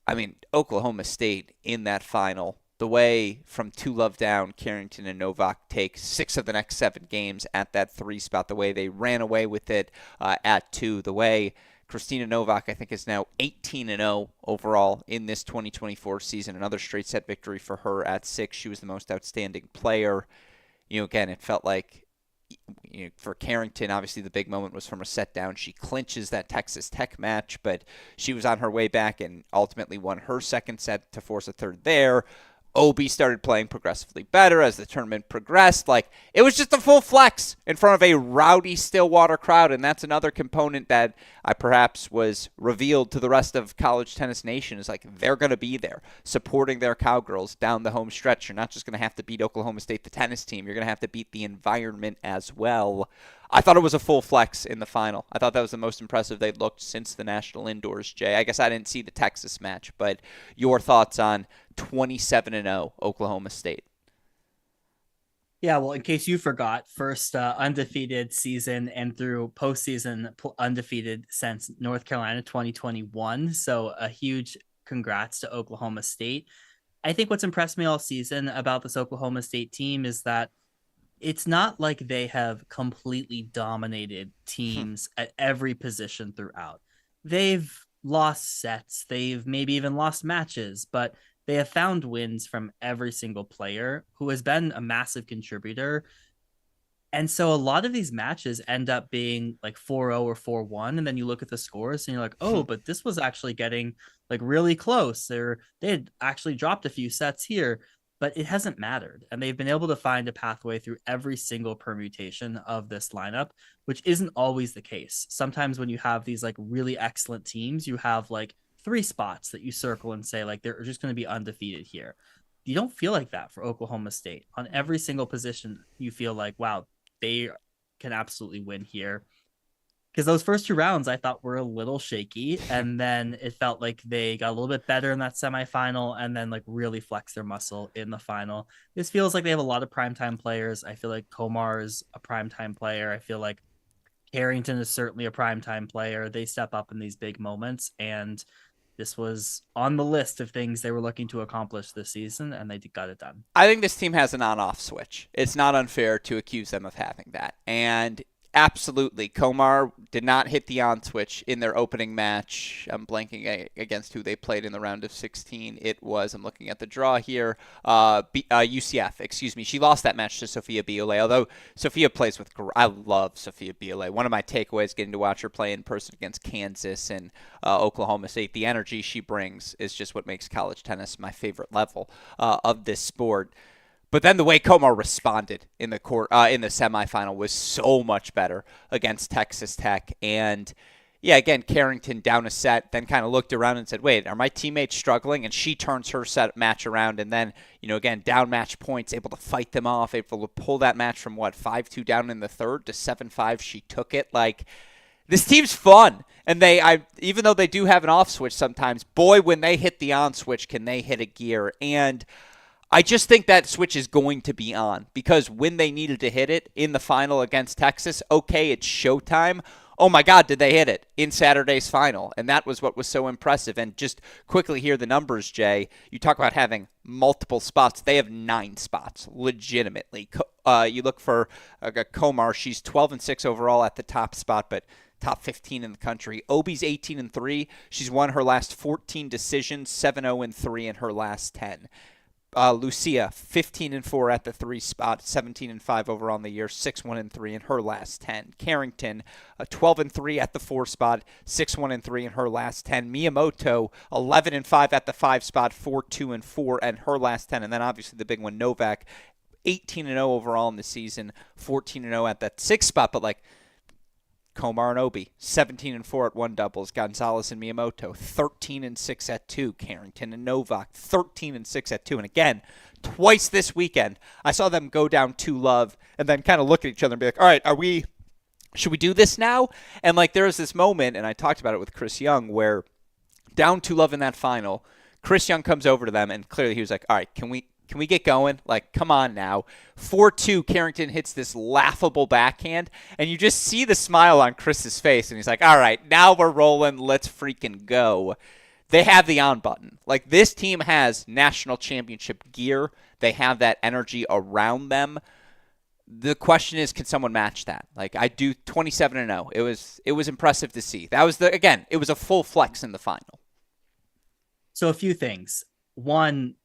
I mean, Oklahoma State in that final, the way from 2-love down, Carrington and Novak take 6 of the next 7 games at that 3 spot, the way they ran away with it at 2, the way Christina Novak, I think, is now 18-0 overall in this 2024 season. Another straight set victory for her at 6. She was the most outstanding player. Again, it felt like for Carrington, obviously the big moment was from a set down. She clinches that Texas Tech match, but she was on her way back and ultimately won her second set to force a third there. Obi started playing progressively better as the tournament progressed. It was just a full flex in front of a rowdy Stillwater crowd, and that's another component that I perhaps was revealed to the rest of college tennis nation is they're going to be there supporting their Cowgirls down the home stretch. You're not just going to have to beat Oklahoma State, the tennis team. You're going to have to beat the environment as well. I thought it was a full flex in the final. I thought that was the most impressive they'd looked since the National Indoors, Jay. I guess I didn't see the Texas match, but your thoughts on 27-0 Oklahoma State? Yeah, well, in case you forgot, first undefeated season and through postseason undefeated since North Carolina 2021. So a huge congrats to Oklahoma State. I think what's impressed me all season about this Oklahoma State team is that it's not like they have completely dominated teams at every position throughout. They've lost sets, they've maybe even lost matches, but they have found wins from every single player who has been a massive contributor. And so a lot of these matches end up being 4-0 or 4-1. And then you look at the scores and you're like, oh, but this was actually getting really close. They had actually dropped a few sets here, but it hasn't mattered. And they've been able to find a pathway through every single permutation of this lineup, which isn't always the case. Sometimes when you have these really excellent teams, you have 3 spots that you circle and say they're just going to be undefeated here. You don't feel like that for Oklahoma State. On every single position, you feel wow, they can absolutely win here. Because those first 2 rounds I thought were a little shaky, and then it felt like they got a little bit better in that semifinal and then really flexed their muscle in the final. This feels like they have a lot of primetime players. I feel like Komar is a primetime player. I feel like Carrington is certainly a primetime player. They step up in these big moments, and this was on the list of things they were looking to accomplish this season, and they got it done. I think this team has an on-off switch. It's not unfair to accuse them of having that. And absolutely, Komar did not hit the on switch in their opening match. I'm blanking against who they played in the round of 16. It was, I'm looking at the draw here, UCF, excuse me. She lost that match to Sophia Biolay, although Sophia plays with, I love Sophia Biolay. One of my takeaways getting to watch her play in person against Kansas and Oklahoma State, the energy she brings is just what makes college tennis my favorite level of this sport. But then the way Komar responded in the semifinal was so much better against Texas Tech. And yeah, again, Carrington down a set, then kind of looked around and said, wait, are my teammates struggling? And she turns her set match around and then, again, down match points, able to fight them off, able to pull that match from 5-2 down in the third to 7-5. She took it. This team's fun. And even though they do have an off switch sometimes, boy, when they hit the on switch, can they hit a gear? And I just think that switch is going to be on because when they needed to hit it in the final against Texas, okay, it's showtime. oh my God, did they hit it in Saturday's final? And that was what was so impressive. And just quickly here, the numbers, Jay. You talk about having multiple spots. They have 9 spots, legitimately. You look for Komar. She's 12-6 overall at the top spot, but top 15 in the country. Obi's 18-3. She's won her last 14 decisions, 7-0-3 in her last 10. Lucia, 15-4 at the 3 spot, 17-5 overall in the year, 6-1-3 in her last 10. Carrington, 12-3 at the 4 spot, 6-1-3 in her last 10. Miyamoto, 11-5 at the 5 spot, 4-2-4 in her last 10. And then obviously the big one, Novak, 18-0 overall in the season, 14-0 at that 6 spot. But like Komar and Obi, 17-4 at 1 doubles. Gonzalez and Miyamoto, 13-6 at 2. Carrington and Novak, 13-6 at 2. And again, twice this weekend, I saw them go down 2-love and then kind of look at each other and be like, all right, should we do this now? And like there was this moment, and I talked about it with Chris Young, where down 2-love in that final, Chris Young comes over to them and clearly he was like, all right, can we get going? Like, come on now. 4-2, Carrington hits this laughable backhand, and you just see the smile on Chris's face, and he's like, all right, now we're rolling. Let's freaking go. They have the on button. Like, this team has national championship gear. They have that energy around them. The question is, can someone match that? Like, I do 27-0. It was impressive to see. That was it was a full flex in the final. So a few things. One,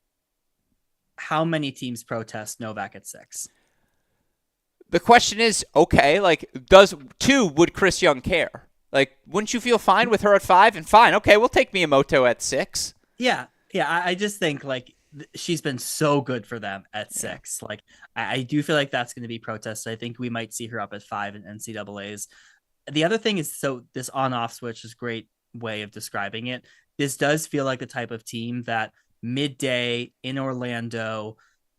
how many teams protest Novak at 6? The question is, okay, like, would Chris Young care? Like, wouldn't you feel fine with her at 5? And fine, okay, we'll take Miyamoto at 6. Yeah. I just think, like, she's been so good for them at 6. Like, I do feel like that's going to be protested. I think we might see her up at 5 in NCAAs. The other thing is, so this on-off switch is a great way of describing it. This does feel like the type of team that midday in Orlando,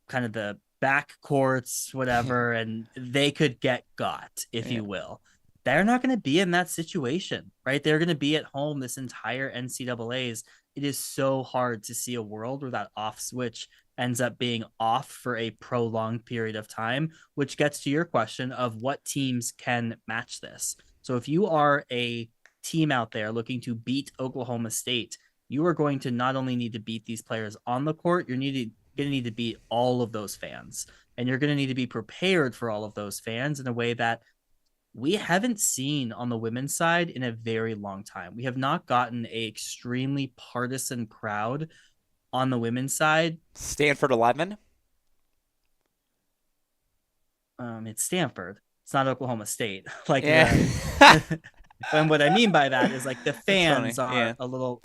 kind of the back courts, whatever, and they could get got, if you will. They're not going to be in that situation, right? They're going to be at home this entire NCAAs. It is so hard to see a world where that off switch ends up being off for a prolonged period of time, which gets to your question of what teams can match this. So if you are a team out there looking to beat Oklahoma State, you are going to not only need to beat these players on the court, going to need to beat all of those fans. And you're going to need to be prepared for all of those fans in a way that we haven't seen on the women's side in a very long time. We have not gotten a extremely partisan crowd on the women's side. Stanford 11? It's Stanford. It's not Oklahoma State. Like, yeah. And what I mean by that is, like, the fans are a little,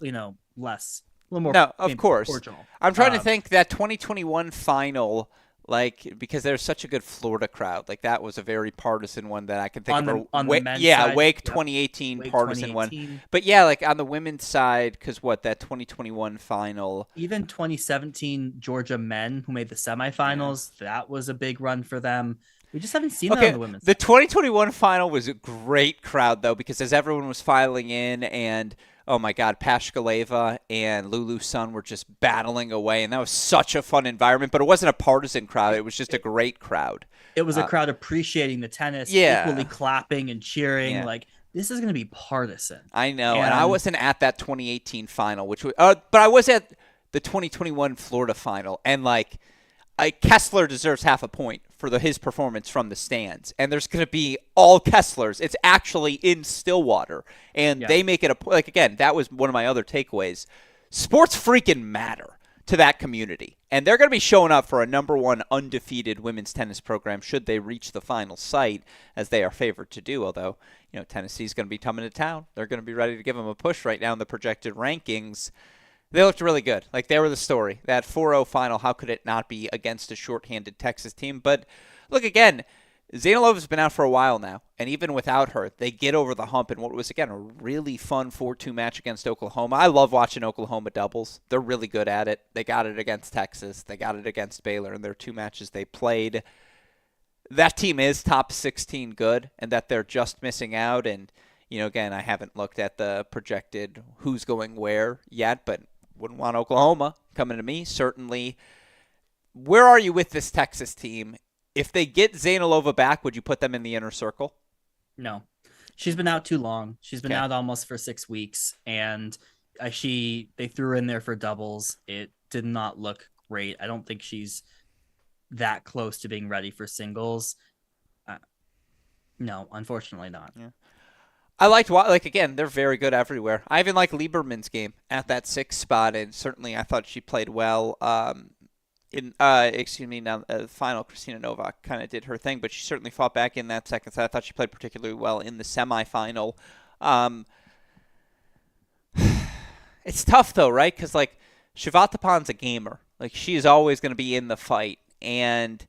less, a little more. No, of course. Cordial. I'm trying to think that 2021 final, like, because there's such a good Florida crowd. Like, that was a very partisan one that I can think of. On the men's side, Wake 2018 Wake partisan 2018. one. But yeah, like on the women's side, because that 2021 final. Even 2017 Georgia men who made the semifinals, that was a big run for them. We just haven't seen that on the women's side. The 2021 final was a great crowd, though, because as everyone was filing in and, oh my God, Pashkaleva and Lulu Sun were just battling away, and that was such a fun environment. But it wasn't a partisan crowd. It was just a great crowd. It was a crowd appreciaing the tennis, equally clapping and cheering. Yeah. Like, this is going to be partisan. I know, and I wasn't at that 2018 final, but I was at the 2021 Florida final, and like, Kessler deserves half a point for his performance from the stands. And there's going to be all Kesslers. It's actually in Stillwater. And they make it like, again, that was one of my other takeaways. Sports freaking matter to that community. And they're going to be showing up for a number 1 undefeated women's tennis program should they reach the final site, as they are favored to do. Although, Tennessee's going to be coming to town. They're going to be ready to give them a push right now in the projected rankings. They looked really good. Like, they were the story. That 4-0 final, how could it not be against a shorthanded Texas team? But look, again, Zaynalova's been out for a while now, and even without her, they get over the hump in what was, again, a really fun 4-2 match against Oklahoma. I love watching Oklahoma doubles. They're really good at it. They got it against Texas. They got it against Baylor in their 2 matches they played. That team is top 16 good, and that they're just missing out. And, again, I haven't looked at the projected who's going where yet, but wouldn't want Oklahoma coming to me, certainly. Where are you with this Texas team? If they get Zaynalova back, would you put them in the inner circle? No. She's been out too long. She's been Okay. out almost for 6 weeks, and they threw her in there for doubles. It did not look great. I don't think she's that close to being ready for singles. Uh, no, unfortunately not. Yeah. I liked like again, they're very good everywhere. I even like Lieberman's game at that 6 spot, and certainly I thought she played well. In excuse me, now the final Kristina Novak kind of did her thing, but she certainly fought back in that second set. I thought she played particularly well in the semifinal. Um, it's tough though, right? Because like Shivatapan's a gamer. Like she is always going to be in the fight, and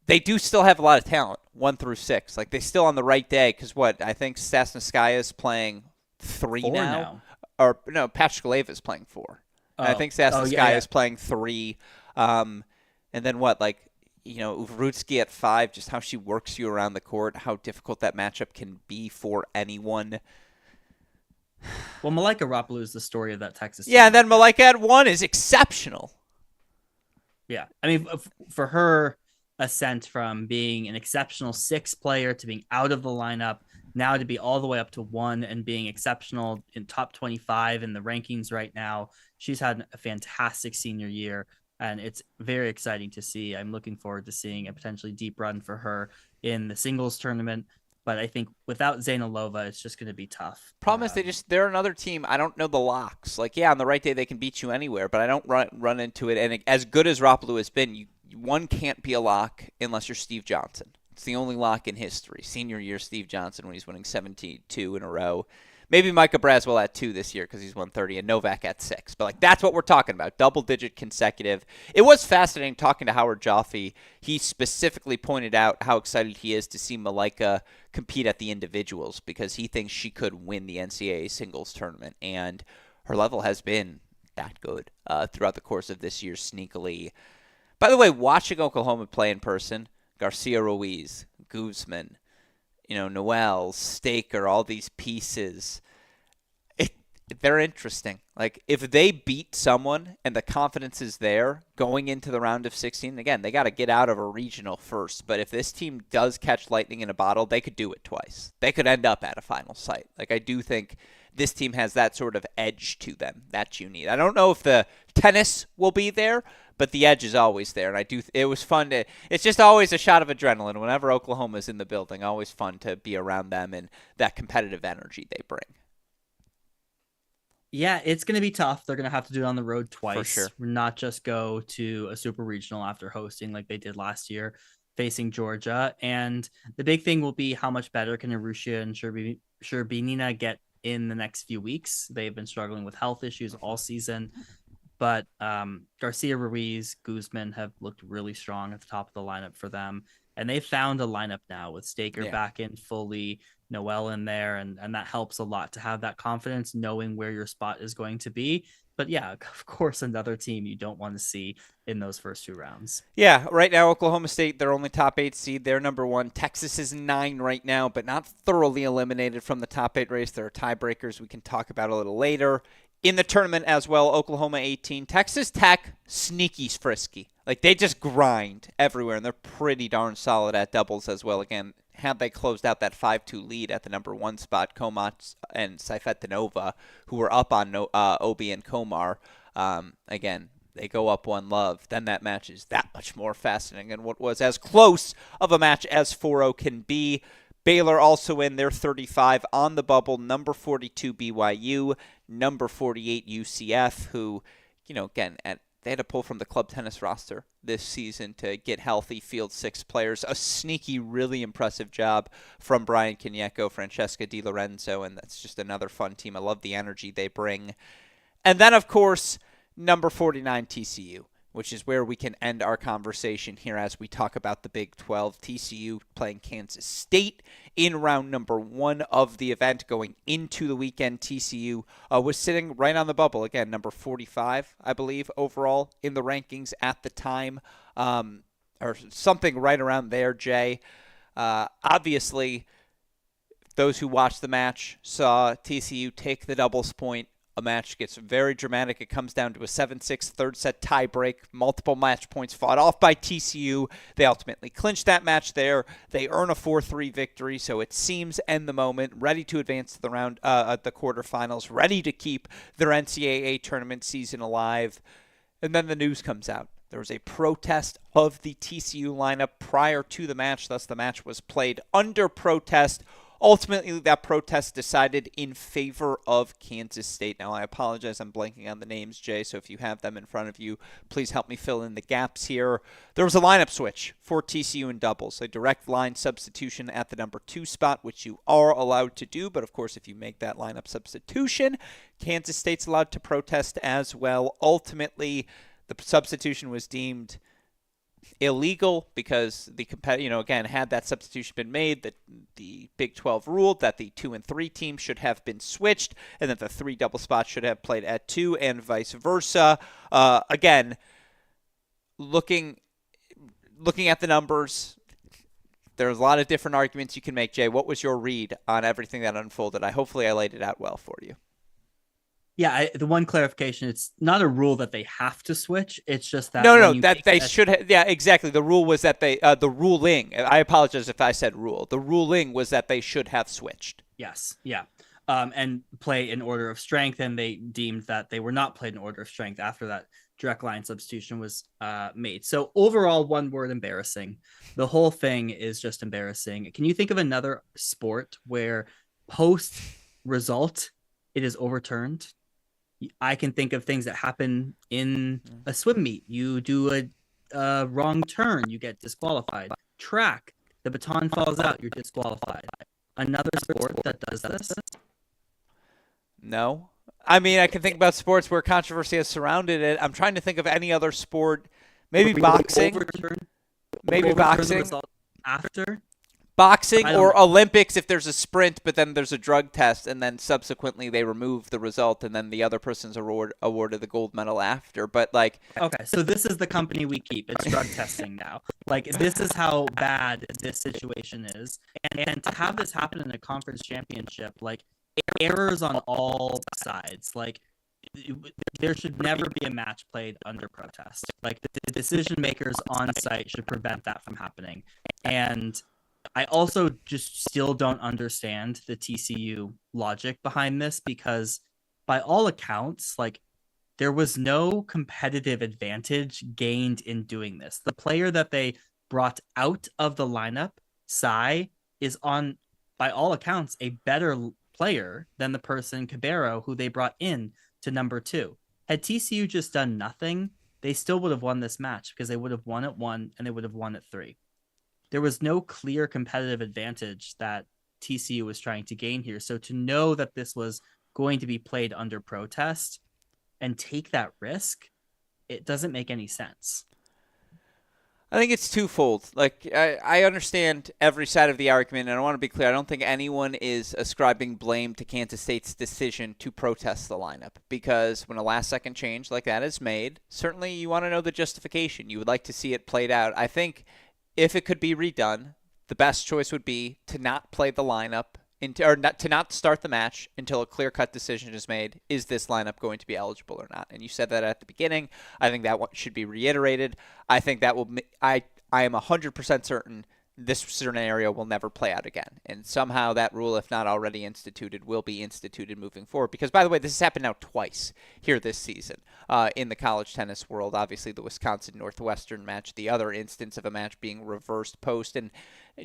they do still have a lot of talent, 1 through 6. Like they still on the right day, because what I think Sasnskaya is playing 3 Four now, now. or no, Pachkaleva is playing 4. And I Oh, think oh yeah, Sasnskaya yeah. is playing 3. And then what, like Uvrutsky at 5, just how she works you around the court, how difficult that matchup can be for anyone. Well, Malika Rapalou is the story of that Texas Yeah, and tournament. then Malika at 1 is exceptional. Yeah, I mean, for her ascent from being an exceptional 6 player to being out of the lineup, now to be all the way up to 1 and being exceptional in top 25 in the rankings right now, she's had a fantastic senior year, and it's very exciting to see. I'm looking forward to seeing a potentially deep run for her in the singles tournament. But I think without Zainalova, it's just going to be tough. Problem is they're another team. I don't know the locks. Like yeah, on the right day they can beat you anywhere, but I don't run into it. And as good as Rapalou has been, one can't be a lock unless you're Steve Johnson. It's the only lock in history. Senior year Steve Johnson when he's winning 72 in a row. Maybe Micah Braswell at 2 this year because he's won 30, and Novak at 6. But like that's what we're talking about, double-digit consecutive. It was fascinating talking to Howard Joffe. He specifically pointed out how excited he is to see Malika compete at the individuals because he thinks she could win the NCAA singles tournament, and her level has been that good throughout the course of this year sneakily. By the way, watching Oklahoma play in person, Garcia Ruiz, Guzman, Noel, Staker, all these pieces, they're interesting. Like, if they beat someone and the confidence is there going into the round of 16, again, they got to get out of a regional first. But if this team does catch lightning in a bottle, they could do it twice. They could end up at a final site. Like, I do think this team has that sort of edge to them that you need. I don't know if the tennis will be there, but the edge is always there. And it was fun it's just always a shot of adrenaline whenever Oklahoma's in the building. Always fun to be around them and that competitive energy they bring. Yeah, it's going to be tough. They're going to have to do it on the road For twice, sure. not just go to a super regional after hosting like they did last year, facing Georgia. And the big thing will be how much better can Arusha and Sherbinina get in the next few weeks. They've been struggling with health issues all season. But Garcia Ruiz, Guzman have looked really strong at the top of the lineup for them. And they've found a lineup now with Staker Yeah. back in fully, Noel in there. And that helps a lot to have that confidence, knowing where your spot is going to be. But yeah, of course, another team you don't want to see in those first 2 rounds. Yeah, right now Oklahoma State, they're only top 8 seed. They're number 1. Texas is 9 right now, but not thoroughly eliminated from the top 8 race. There are tiebreakers we can talk about a little later. In the tournament as well, Oklahoma 18. Texas Tech, sneaky frisky. Like, they just grind everywhere, and they're pretty darn solid at doubles as well. Again, had they closed out that 5-2 lead at the number 1 spot, Komat and Saifetanova, who were up on Obi and Komar, again, they go up 1-love. Then that match is that much more fascinating, and what was as close of a match as 4-0 can be. Baylor also in their 35 on the bubble, number 42 BYU, number 48 UCF, who, again, they had to pull from the club tennis roster this season to get healthy, field 6 players. A sneaky, really impressive job from Brian Caniecco, Francesca Di Lorenzo, and that's just another fun team. I love the energy they bring. And then, of course, number 49 TCU, which is where we can end our conversation here as we talk about the Big 12. TCU playing Kansas State in round number 1 of the event going into the weekend. TCU was sitting right on the bubble. Again, number 45, I believe, overall in the rankings at the time, or something right around there, Jay. Obviously, those who watched the match saw TCU take the doubles point a match gets very dramatic. It comes down to a 7-6 third set tiebreak, multiple match points fought off by TCU. They ultimately clinch that match there. They earn a 4-3 victory, so it seems end the moment, ready to advance to the the quarterfinals, ready to keep their NCAA tournament season alive. And then the news comes out. There was a protest of the TCU lineup prior to the match, thus the match was played under protest. Ultimately, that protest decided in favor of Kansas State. Now, I apologize, I'm blanking on the names, Jay, so if you have them in front of you, please help me fill in the gaps here. There was a lineup switch for TCU in doubles, a direct line substitution at the number 2 spot, which you are allowed to do, but of course, if you make that lineup substitution, Kansas State's allowed to protest as well. Ultimately, the substitution was deemed illegal because again, had that substitution been made, that the Big 12 ruled that the 2 and 3 team should have been switched and that the 3 double spots should have played at 2 and vice versa. Again, looking at the numbers, there's a lot of different arguments you can make. Jay, what was your read on everything that unfolded? Hopefully I laid it out well for you. Yeah, the one clarification, it's not a rule that they have to switch. It's just that that they should yeah, exactly. The rule was that the ruling, I apologize if I said rule. The ruling was that they should have switched. Yes, yeah. And play in order of strength, and they deemed that they were not played in order of strength after that direct line substitution was made. So overall, one word, embarrassing. The whole thing is just embarrassing. Can you think of another sport where post result it is overturned? I can think of things that happen in a swim meet. You do a wrong turn, you get disqualified. Track, the baton falls out, you're disqualified. Another sport that does this? No. I mean, I can think about sports where controversy has surrounded it. I'm trying to think of any other sport. Maybe boxing. Maybe boxing. After? Boxing or Olympics if there's a sprint, but then there's a drug test, and then subsequently they remove the result, and then the other person's awarded the gold medal after. But okay, so this is the company we keep. It's drug testing now. This is how bad this situation is, and to have this happen in a conference championship, errors on all sides. There should never be a match played under protest. The decision makers on site should prevent that from happening, and I also just still don't understand the TCU logic behind this, because by all accounts, there was no competitive advantage gained in doing this. The player that they brought out of the lineup, Sai, is by all accounts, a better player than the person Cabero who they brought in to number 2. Had TCU just done nothing, they still would have won this match, because they would have won at 1 and they would have won at 3. There was no clear competitive advantage that TCU was trying to gain here. So to know that this was going to be played under protest and take that risk, it doesn't make any sense. I think it's twofold. I understand every side of the argument, and I want to be clear. I don't think anyone is ascribing blame to Kansas State's decision to protest the lineup, because when a last-second change like that is made, certainly you want to know the justification. You would like to see it played out. I think if it could be redone, the best choice would be to not play the lineup to not start the match until a clear-cut decision is made. Is this lineup going to be eligible or not? And you said that at the beginning. I think that should be reiterated. I think that will. I am 100% certain this scenario will never play out again. And somehow that rule, if not already instituted, will be instituted moving forward. Because, by the way, this has happened now twice here this season in the college tennis world. Obviously, the Wisconsin-Northwestern match, the other instance of a match being reversed post. And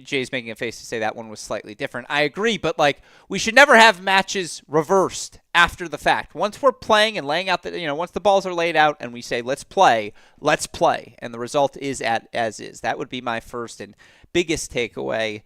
Jay's making a face to say that one was slightly different. I agree, but we should never have matches reversed after the fact. Once we're playing and laying out once the balls are laid out and we say, let's play, and the result is as is. That would be my first and biggest takeaway.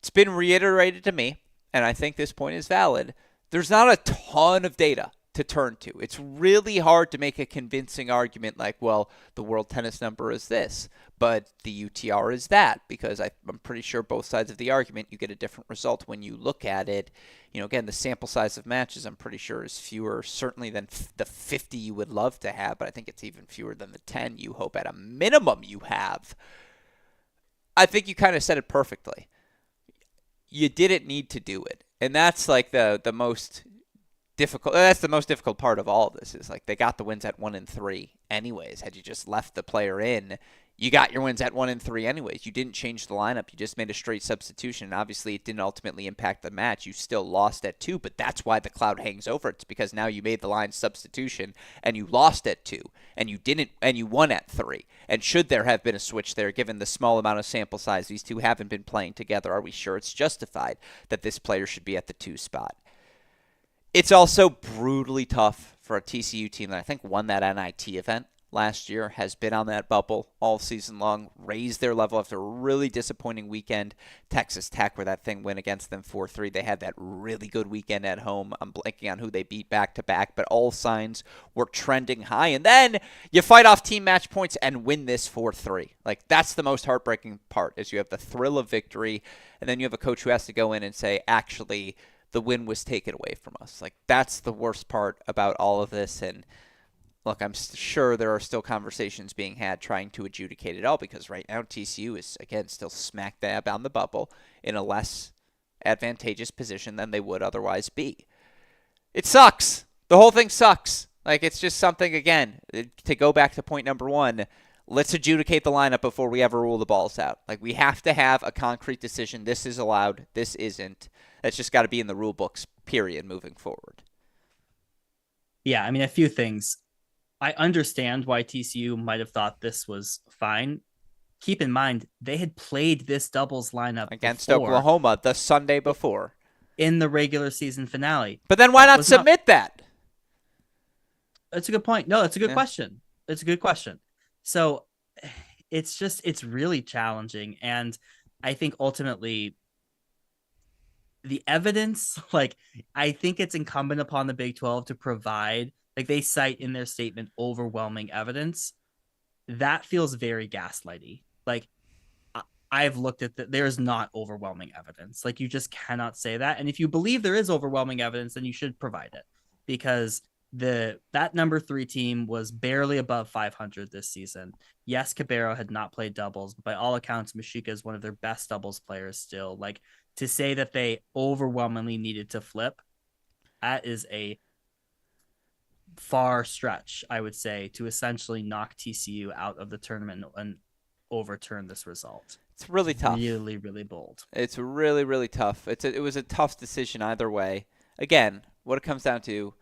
It's been reiterated to me, and I think this point is valid. There's not a ton of data to turn to. It's really hard to make a convincing argument the world tennis number is this, but the UTR is that, because I'm pretty sure both sides of the argument, you get a different result when you look at it. Again, the sample size of matches, I'm pretty sure, is fewer, certainly than the 50 you would love to have, but I think it's even fewer than the 10 you hope at a minimum you have. I think you kind of said it perfectly. You didn't need to do it. And that's the most difficult. That's the most difficult part of all of this is like they got the wins at 1-3 anyways. Had you just left the player in, you got your wins at 1-3 anyways. You didn't change the lineup. You just made a straight substitution. And obviously, it didn't ultimately impact the match. You still lost at 2, but that's why the cloud hangs over it. It's because now you made the line substitution and you lost at 2, and you won at 3. And should there have been a switch there, given the small amount of sample size these two haven't been playing together, are we sure it's justified that this player should be at the 2 spot? It's also brutally tough for a TCU team that I think won that NIT event last year, has been on that bubble all season long, raised their level after a really disappointing weekend. Texas Tech, where that thing went against them 4-3. They had that really good weekend at home. I'm blanking on who they beat back-to-back, but all signs were trending high. And then you fight off team match points and win this 4-3. Like, that's the most heartbreaking part, is you have the thrill of victory, and then you have a coach who has to go in and say, actually, the win was taken away from us. Like, that's the worst part about all of this. And look, I'm sure there are still conversations being had trying to adjudicate it all, because right now TCU is, again, still smack dab on the bubble in a less advantageous position than they would otherwise be. It sucks. The whole thing sucks. Like, it's just something, again, to go back to point number 1, let's adjudicate the lineup before we ever rule the balls out. Like, we have to have a concrete decision. This is allowed. This isn't. That's just got to be in the rule books, period, moving forward. Yeah, I mean, a few things. I understand why TCU might have thought this was fine. Keep in mind, they had played this doubles lineup against Oklahoma the Sunday before in the regular season finale. But then why not submit that? That's a good point. No, that's a good question. It's a good question. So it's really challenging. And I think ultimately the evidence, like, I think it's incumbent upon the Big 12 to provide, like they cite in their statement, overwhelming evidence. That feels very gaslighty. Like, I've looked at that. There's not overwhelming evidence. Like, you just cannot say that. And if you believe there is overwhelming evidence, then you should provide it, because that number 3 team was barely above 500 this season. Yes, Cabero had not played doubles, but by all accounts, Mashika is one of their best doubles players still. Like, to say that they overwhelmingly needed to flip, that is a far stretch, I would say, to essentially knock TCU out of the tournament and overturn this result. It's really tough. Really, really bold. It's really, really tough. It was a tough decision either way. Again, what it comes down to,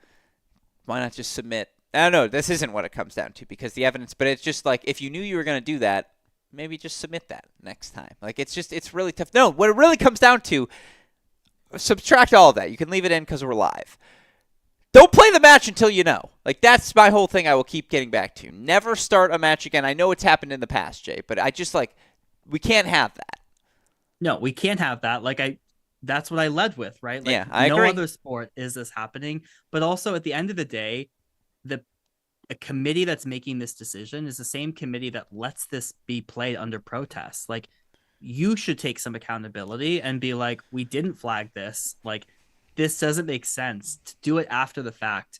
why not just submit? I don't know. This isn't what it comes down to, because the evidence, but it's just like, if you knew you were going to do that, maybe just submit that next time. Like, it's really tough. No, what it really comes down to, subtract all of that. You can leave it in because we're live. Don't play the match until you know. Like, that's my whole thing I will keep getting back to. Never start a match again. I know it's happened in the past, Jay, but I just, like, we can't have that. No, we can't have that. Like, that's what I led with, right? Like, yeah, I agree. No other sport is this happening. But also, at the end of the day, a committee that's making this decision is the same committee that lets this be played under protest. Like, you should take some accountability and be like, we didn't flag this. Like, this doesn't make sense. To do it after the fact,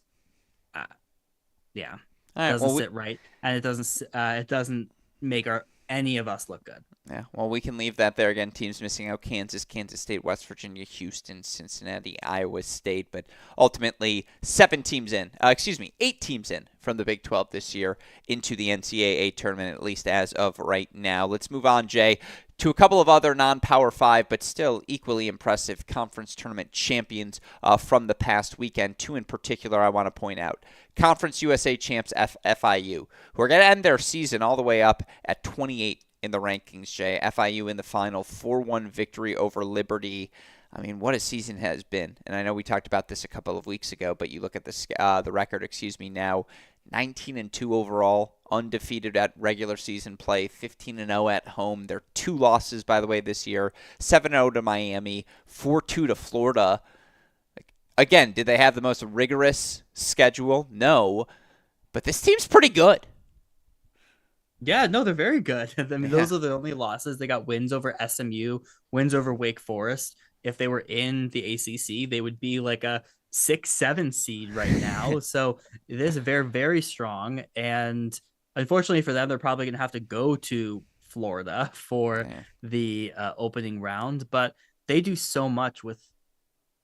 yeah, doesn't sit right, and it doesn't make any of us look good. Yeah, well, we can leave that there. Again, teams missing out: Kansas, Kansas State, West Virginia, Houston, Cincinnati, Iowa State. But ultimately, 8 teams in from the Big 12 this year into the NCAA tournament, at least as of right now. Let's move on, Jay, to a couple of other non-Power 5, but still equally impressive conference tournament champions from the past weekend. 2 in particular I want to point out. Conference USA champs FIU, who are going to end their season all the way up at 28 in the rankings, Jay. FIU in the final 4-1 victory over Liberty. I mean, what a season has been. And I know we talked about this a couple of weeks ago, but you look at the record, now, 19-2 overall, undefeated at regular season play, 15-0 at home. Their 2 losses, by the way, this year: 7-0 to Miami, 4-2 to Florida. Again, did they have the most rigorous schedule? No, but this team's pretty good. Yeah, no, they're very good. I mean, those are the only losses. They got wins over SMU, wins over Wake Forest. If they were in the ACC, they would be like a 6-7 seed right now. So it is very, very strong. And unfortunately for them, they're probably going to have to go to Florida for the opening round. But they do so much with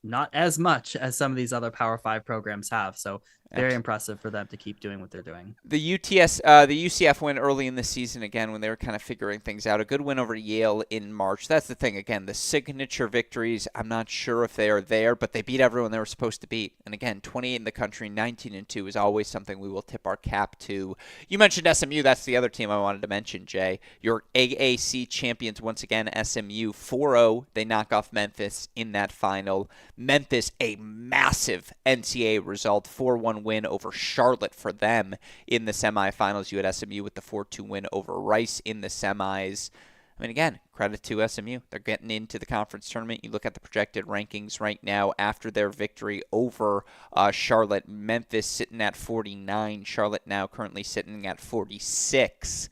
not as much as some of these other Power Five programs have. So very Absolutely. impressive for them to keep doing what they're doing. The UCF win early in the season again when they were kind of figuring things out. A good win over Yale in March. That's the thing. Again, the signature victories. I'm not sure if they are there, but they beat everyone they were supposed to beat. And again, 28 in the country, 19-2 is always something we will tip our cap to. You mentioned SMU. That's the other team I wanted to mention, Jay. Your AAC champions once again. SMU 4-0. They knock off Memphis in that final. Memphis a massive NCAA result, 4-1 win over Charlotte for them in the semifinals. You had SMU with the 4-2 win over Rice in the semis. I mean, again, credit to SMU. They're getting into the conference tournament. You look at the projected rankings right now after their victory over Charlotte. Memphis sitting at 49. Charlotte now currently sitting at 46.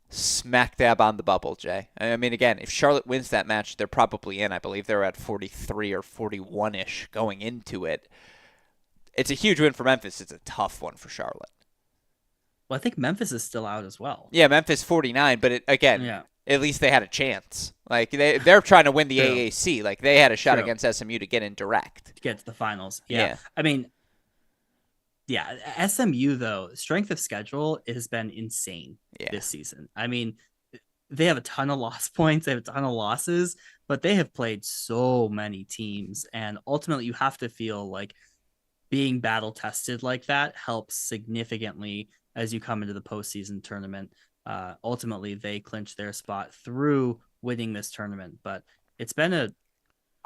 Smack dab on the bubble, Jay. I mean, again, if Charlotte wins that match, they're probably in. I believe they're at 43 or 41-ish going into it. It's a huge win for Memphis. It's a tough one for Charlotte. Well, I think Memphis is still out as well. Yeah, Memphis 49, but again, Yeah, at least they had a chance. Like they're trying to win the true, AAC. Like they had a shot true. against SMU to get in direct. To get to the finals. Yeah. Yeah. I mean, yeah, SMU though, strength of schedule has been insane Yeah. this season. I mean, they have a ton of loss points, they have a ton of losses, but they have played so many teams, and ultimately you have to feel like being battle tested like that helps significantly as you come into the postseason tournament. Ultimately, they clinch their spot through winning this tournament, but it's been a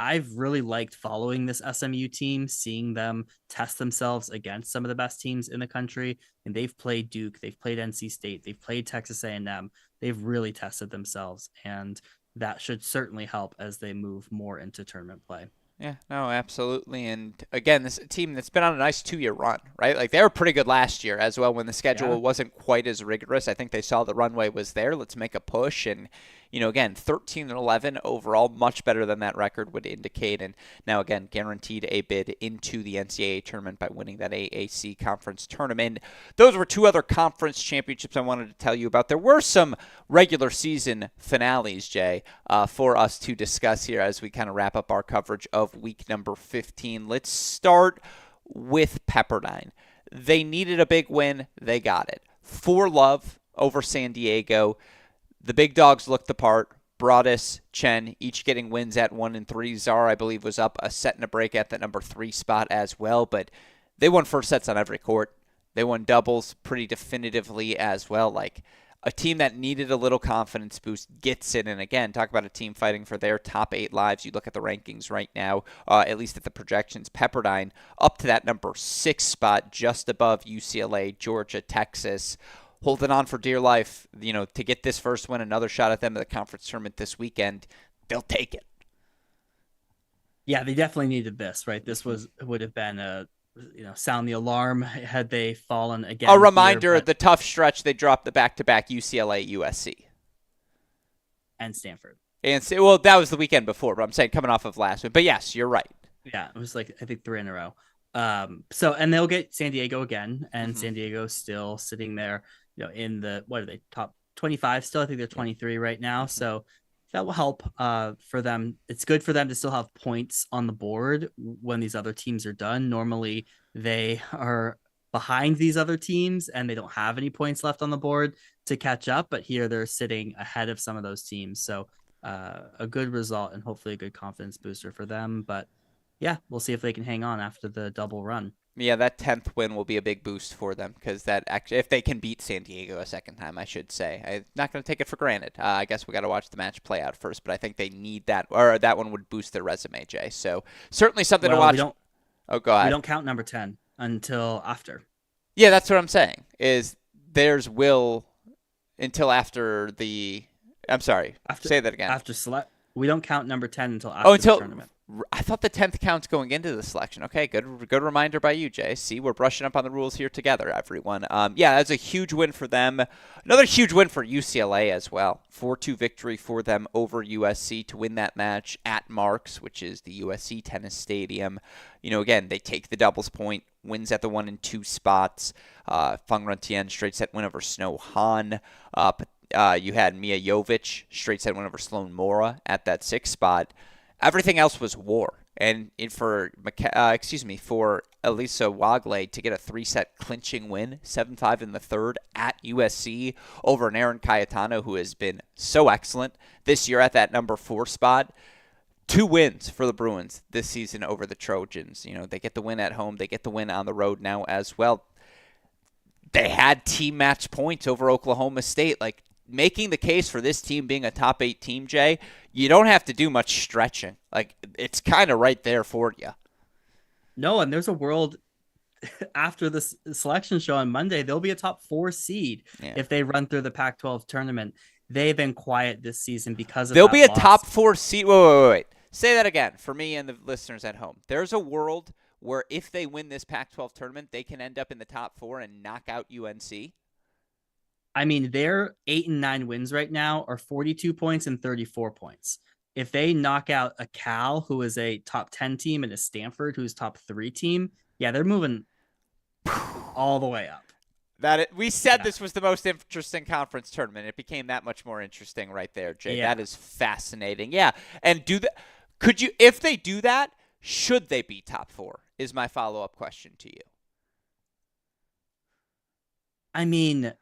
I've really liked following this SMU team, seeing them test themselves against some of the best teams in the country. And they've played Duke, they've played NC State, they've played Texas A&M. They've really tested themselves, and that should certainly help as they move more into tournament play. Yeah, no, absolutely. And again, this team that's been on a nice 2-year run, right? Like they were pretty good last year as well when the Yeah. schedule wasn't quite as rigorous. I think they saw the runway was there. Let's make a push. And, again, 13-11 overall, much better than that record would indicate. And now, again, guaranteed a bid into the NCAA tournament by winning that AAC conference tournament. Those were two other conference championships I wanted to tell you about. There were some regular season finales, Jay, for us to discuss here as we kind of wrap up our coverage of week number 15. Let's start with Pepperdine. They needed a big win. They got it. 4-love over San Diego. The big dogs looked the part. Broadus, Chen, each getting wins at 1 and 3. Czar, I believe, was up a set and a break at the number 3 spot as well. But they won first sets on every court. They won doubles pretty definitively as well. Like, a team that needed a little confidence boost gets it. And again, talk about a team fighting for their top 8 lives. You look at the rankings right now, at least at the projections. Pepperdine up to that number 6 spot, just above UCLA, Georgia, Texas. Holding on for dear life, to get this first win, another shot at them at the conference tournament this weekend. They'll take it. Yeah, they definitely needed this, right? This would have been a sound the alarm had they fallen again. A reminder here, of the tough stretch they dropped the back-to-back UCLA, USC. And Stanford. And well, that was the weekend before, but I'm saying coming off of last week. But yes, you're right. Yeah, it was like I think 3 in a row. And they'll get San Diego again, and San Diego's still sitting there, in the what are they, top 25 still? I think they're 23 right now. So that will help for them. It's good for them to still have points on the board when these other teams are done. Normally they are behind these other teams and they don't have any points left on the board to catch up, but here they're sitting ahead of some of those teams. So a good result and hopefully a good confidence booster for them. But yeah, we'll see if they can hang on after the double run. Yeah, that 10th win will be a big boost for them because that actually, if they can beat San Diego a second time, I should say. I'm not going to take it for granted. I guess we got to watch the match play out first, but I think they need that, or that one would boost their resume, Jay. So certainly something to watch. Oh, go ahead. We don't count number 10 until after. Yeah, that's what I'm saying. Is theirs will until after the. I'm sorry. Say that again. After select, we don't count number 10 until after the tournament. I thought the 10th counts going into the selection. Okay, good reminder by you, Jay. See, we're brushing up on the rules here together, everyone. Yeah, that's a huge win for them. Another huge win for UCLA as well. 4-2 victory for them over USC to win that match at Marks, which is the USC tennis stadium. Again, they take the doubles point, wins at the 1 and 2 spots. Feng Rentian straight set win over Snow Han. You had Mia Jovic straight set win over Sloan Mora at that 6th spot. Everything else was war. And for Elisa Wagley to get a 3-set clinching win, 7-5 in the third at USC over an Aaron Cayetano who has been so excellent this year at that number 4 spot. 2 wins for the Bruins this season over the Trojans. They get the win at home. They get the win on the road now as well. They had team match points over Oklahoma State. Like, making the case for this team being a top 8 team, Jay, you don't have to do much stretching. Like, it's kind of right there for you. No, and there's a world after this selection show on Monday, they'll be a top 4 seed if they run through the Pac-12 tournament. They've been quiet this season because of they'll that be a loss. top 4 seed. Wait. Say that again for me and the listeners at home. There's a world where if they win this Pac-12 tournament, they can end up in the top 4 and knock out UNC. I mean, their 8 and 9 wins right now are 42 points and 34 points. If they knock out a Cal, who is a top 10 team, and a Stanford, who's top 3 team, yeah, they're moving all the way up. We said this was the most interesting conference tournament. It became that much more interesting right there, Jay. Yeah. That is fascinating. Yeah, and if they do that, should they be top 4? Is my follow-up question to you. I mean,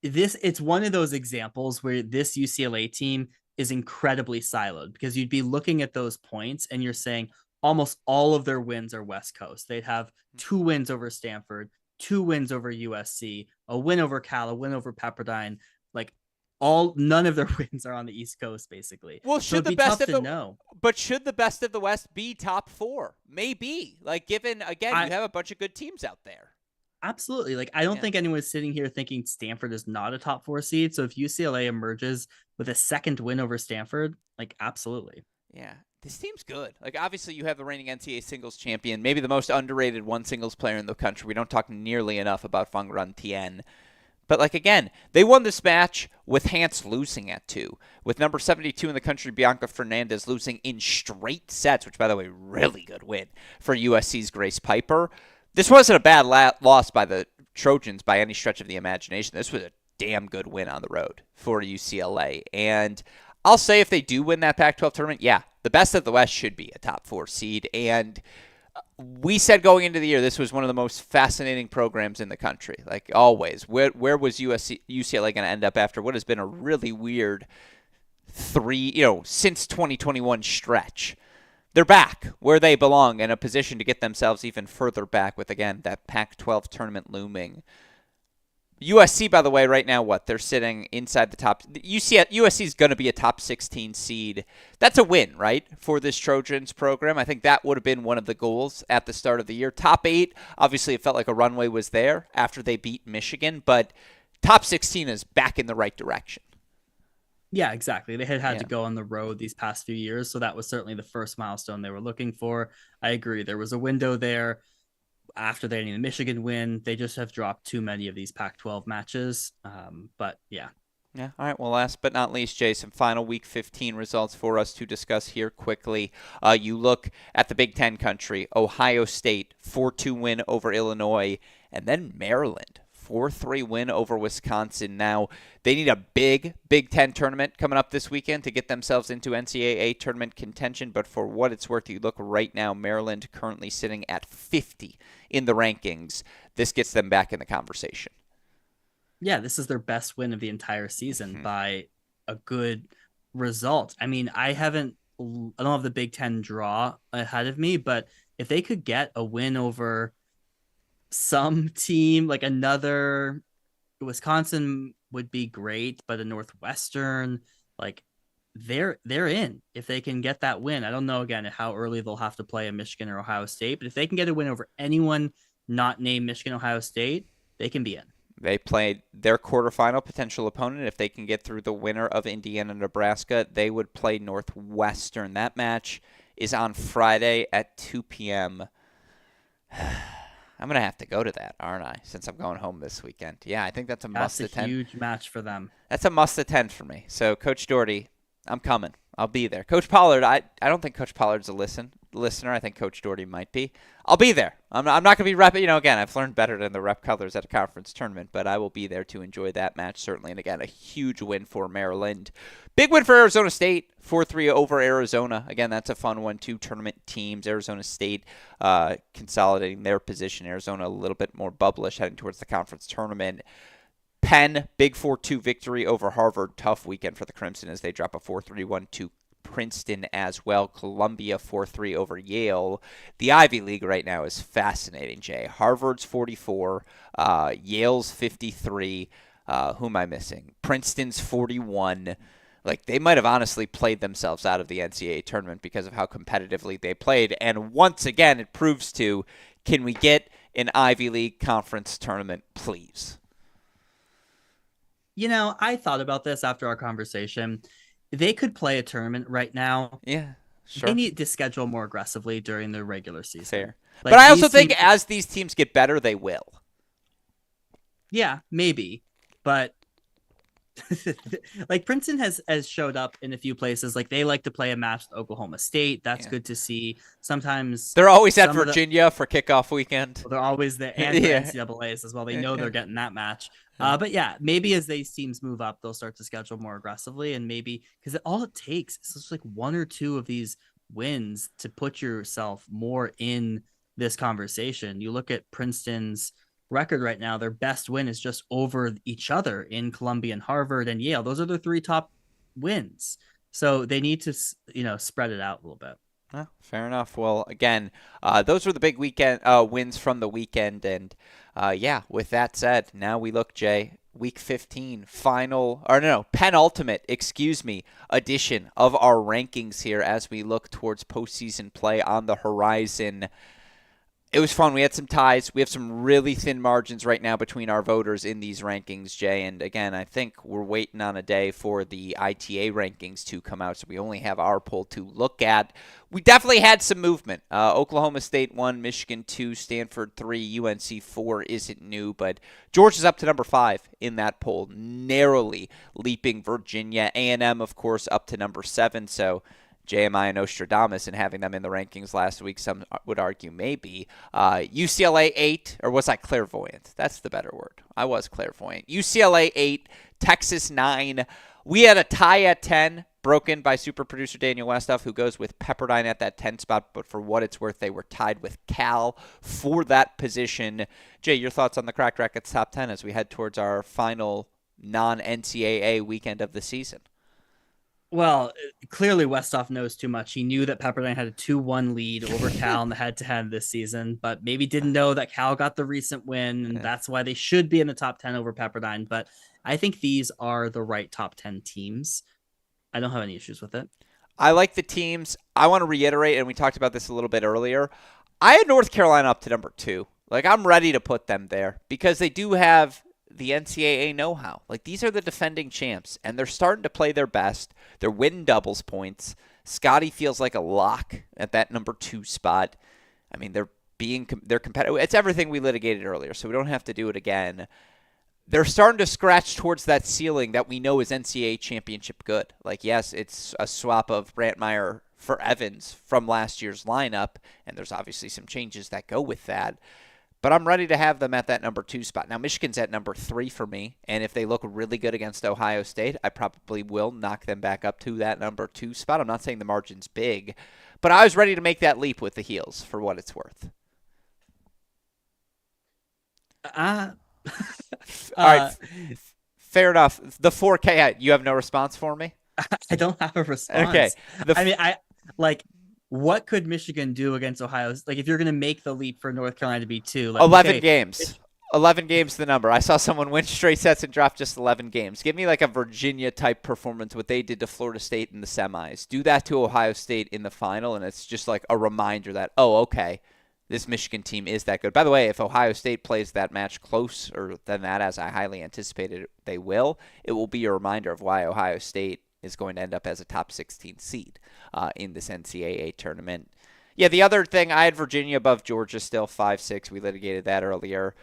it's one of those examples where this UCLA team is incredibly siloed, because you'd be looking at those points and you're saying almost all of their wins are West Coast. They'd have 2 wins over Stanford, 2 wins over USC, a win over Cal, a win over Pepperdine. Like, none of their wins are on the East Coast, basically. Well, should the best of the West be top 4? Maybe. Like, given again, you have a bunch of good teams out there. Absolutely. Like, I don't think anyone's sitting here thinking Stanford is not a top 4 seed. So if UCLA emerges with a second win over Stanford, like, absolutely. Yeah. This team's good. Like, obviously, you have the reigning NCAA singles champion, maybe the most underrated one singles player in the country. We don't talk nearly enough about Phangran Tien. But, like, again, they won this match with Hans losing at 2. With number 72 in the country, Bianca Fernandez, losing in straight sets, which, by the way, really good win for USC's Grace Piper. This wasn't a bad loss by the Trojans by any stretch of the imagination. This was a damn good win on the road for UCLA. And I'll say if they do win that Pac-12 tournament, yeah, the best of the West should be a top 4 seed. And we said going into the year, this was one of the most fascinating programs in the country. Like, always. Where was UCLA going to end up after what has been a really weird since 2021 stretch? They're back where they belong, in a position to get themselves even further back with, again, that Pac-12 tournament looming. USC, by the way, right now, they're sitting inside the top. USC is going to be a top 16 seed. That's a win, right, for this Trojans program. I think that would have been one of the goals at the start of the year. Top 8, obviously, it felt like a runway was there after they beat Michigan, but top 16 is back in the right direction. Yeah, exactly. They had to go on the road these past few years, so that was certainly the first milestone they were looking for. I agree. There was a window there after they had the Michigan win. They just have dropped too many of these Pac-12 matches. But yeah. Yeah. All right. Well, last but not least, Jay, some final Week 15 results for us to discuss here quickly. You look at the Big Ten country, Ohio State, 4-2 win over Illinois, and then Maryland, 4-3 win over Wisconsin. Now, they need a big Big Ten tournament coming up this weekend to get themselves into NCAA tournament contention. But for what it's worth, you look right now, Maryland currently sitting at 50 in the rankings. This gets them back in the conversation. Yeah, this is their best win of the entire season by a good result. I mean, I don't have the Big Ten draw ahead of me, but if they could get a win over some team, like another Wisconsin would be great, but a Northwestern, like they're in if they can get that win. I don't know again how early they'll have to play a Michigan or Ohio State, but if they can get a win over anyone not named Michigan, Ohio State, they can be in. They played their quarterfinal potential opponent. If they can get through the winner of Indiana, Nebraska, they would play Northwestern. That match is on Friday at 2 p.m. I'm going to have to go to that, aren't I, since I'm going home this weekend? Yeah, I think that's a must-attend. That's a huge match for them. That's a must-attend for me. So, Coach Doherty, I'm coming. I'll be there. Coach Pollard, I don't think Coach Pollard's a listener. listener. I think Coach Doherty might be. I'll be there. I'm not going to be rep. Again, I've learned better than the rep colors at a conference tournament, but I will be there to enjoy that match, certainly. And again, a huge win for Maryland. Big win for Arizona State, 4-3 over Arizona. Again, that's a fun one, too. Tournament teams, Arizona State consolidating their position. Arizona a little bit more bubblish heading towards the conference tournament. Penn, big 4-2 victory over Harvard. Tough weekend for the Crimson as they drop a 4-3-1 to Princeton as well. Columbia 4-3 over Yale. The Ivy League right now is fascinating, Jay. Harvard's 44, Yale's 53. Who am I missing? Princeton's 41. Like, they might have honestly played themselves out of the NCAA tournament because of how competitively they played. And once again, it proves can we get an Ivy League conference tournament, please? I thought about this after our conversation. They could play a tournament right now. Yeah, sure. They need to schedule more aggressively during the regular season. Fair. Like, but I also think as these teams get better, they will. Yeah, maybe. But like Princeton has showed up in a few places. Like, they like to play a match with Oklahoma State. That's good to see. Sometimes they're always at Virginia for kickoff weekend. They're always there, and the NCAAs as well. They know they're getting that match. But yeah, maybe as these teams move up, they'll start to schedule more aggressively, and maybe because all it takes is just like one or two of these wins to put yourself more in this conversation. You look at Princeton's record right now, their best win is just over each other in Columbia and Harvard and Yale. Those are their three top wins. So they need to, spread it out a little bit. Fair enough. Well, again, those were the big weekend wins from the weekend. And with that said, now we look, Jay, week 15, penultimate, edition of our rankings here as we look towards postseason play on the horizon. It was fun. We had some ties. We have some really thin margins right now between our voters in these rankings, Jay. And again, I think we're waiting on a day for the ITA rankings to come out, so we only have our poll to look at. We definitely had some movement. Oklahoma State 1, Michigan 2, Stanford 3, UNC 4 isn't new, but Georgia's up to number 5 in that poll, narrowly leaping Virginia. A&M, of course, up to number 7, so JMI and Nostradamus and having them in the rankings last week, some would argue maybe. UCLA 8, or was I clairvoyant? That's the better word. I was clairvoyant. UCLA 8, Texas 9. We had a tie at 10, broken by super producer Daniel Westoff, who goes with Pepperdine at that 10 spot, but for what it's worth, they were tied with Cal for that position. Jay, your thoughts on the Cracked Racquets top 10 as we head towards our final non-NCAA weekend of the season? Well, clearly Westoff knows too much. He knew that Pepperdine had a 2-1 lead over Cal in the head-to-head this season, but maybe didn't know that Cal got the recent win, and that's why they should be in the top 10 over Pepperdine. But I think these are the right top 10 teams. I don't have any issues with it. I like the teams. I want to reiterate, and we talked about this a little bit earlier, I had North Carolina up to number 2. Like, I'm ready to put them there because they do have the NCAA know-how. Like, these are the defending champs, and they're starting to play their best. They're winning doubles points. Scotty feels like a lock at that number 2 spot. I mean, they're competitive. It's everything we litigated earlier, so we don't have to do it again. They're starting to scratch towards that ceiling that we know is NCAA championship good. Like, yes, it's a swap of Brantmeyer for Evans from last year's lineup, and there's obviously some changes that go with that. But I'm ready to have them at that number 2 spot. Now, Michigan's at number 3 for me, and if they look really good against Ohio State, I probably will knock them back up to that number 2 spot. I'm not saying the margin's big, but I was ready to make that leap with the heels for what it's worth. All right, fair enough. The 4K, you have no response for me? I don't have a response. Okay. What could Michigan do against Ohio? Like, if you're going to make the leap for North Carolina to be 2, like 11 games. 11 games the number. I saw someone win straight sets and drop just 11 games. Give me like a Virginia-type performance, what they did to Florida State in the semis. Do that to Ohio State in the final, and it's just like a reminder that, oh, okay, this Michigan team is that good. By the way, if Ohio State plays that match closer than that, as I highly anticipated they will, it will be a reminder of why Ohio State is going to end up as a top 16 seed in this NCAA tournament. Yeah, the other thing, I had Virginia above Georgia still, 5-6. We litigated that earlier.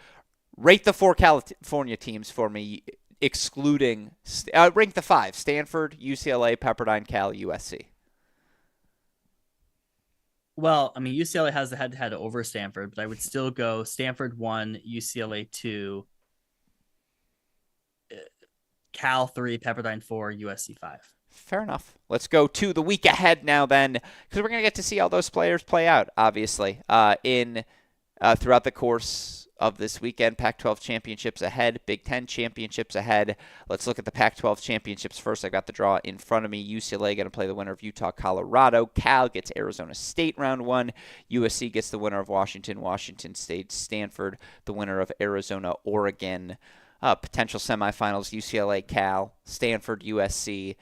Rate the 4 California teams for me, excluding rank the 5: Stanford, UCLA, Pepperdine, Cal, USC. Well, I mean, UCLA has the head-to-head over Stanford, but I would still go Stanford 1, UCLA 2, Cal 3, Pepperdine 4, USC 5. Fair enough. Let's go to the week ahead now, then, because we're going to get to see all those players play out, obviously, in throughout the course of this weekend. Pac-12 championships ahead, Big Ten championships ahead. Let's look at the Pac-12 championships first. I got the draw in front of me. UCLA going to play the winner of Utah, Colorado. Cal gets Arizona State round 1. USC gets the winner of Washington, Washington State. Stanford, the winner of Arizona, Oregon. Potential semifinals: UCLA, Cal, Stanford, USC.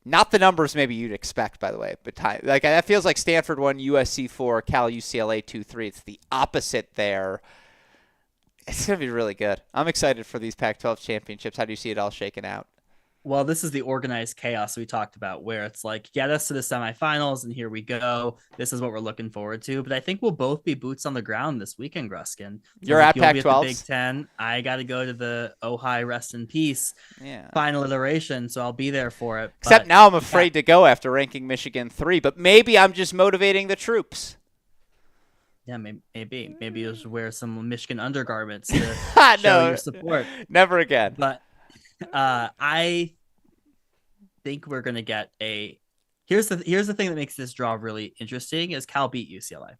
Not the numbers maybe you'd expect, by the way, but like that feels like Stanford 1, USC 4, Cal, UCLA 2, 3. It's the opposite there. It's going to be really good. I'm excited for these Pac-12 championships. How do you see it all shaking out? Well, this is the organized chaos we talked about, where it's like, get us to the semifinals, and here we go. This is what we're looking forward to. But I think we'll both be boots on the ground this weekend, Gruskin. You're Like, at you'll be at the Pac-12s? Big Ten. I got to go to the Ojai Rest in Peace Yeah. final iteration, so I'll be there for it. Except But now I'm yeah, afraid to go after ranking Michigan 3, but maybe I'm just motivating the troops. yeah, maybe you'll just wear some Michigan undergarments to show No, your support. never again. But I think we're gonna get a. Here's the thing that makes this draw really interesting is Cal beat UCLA,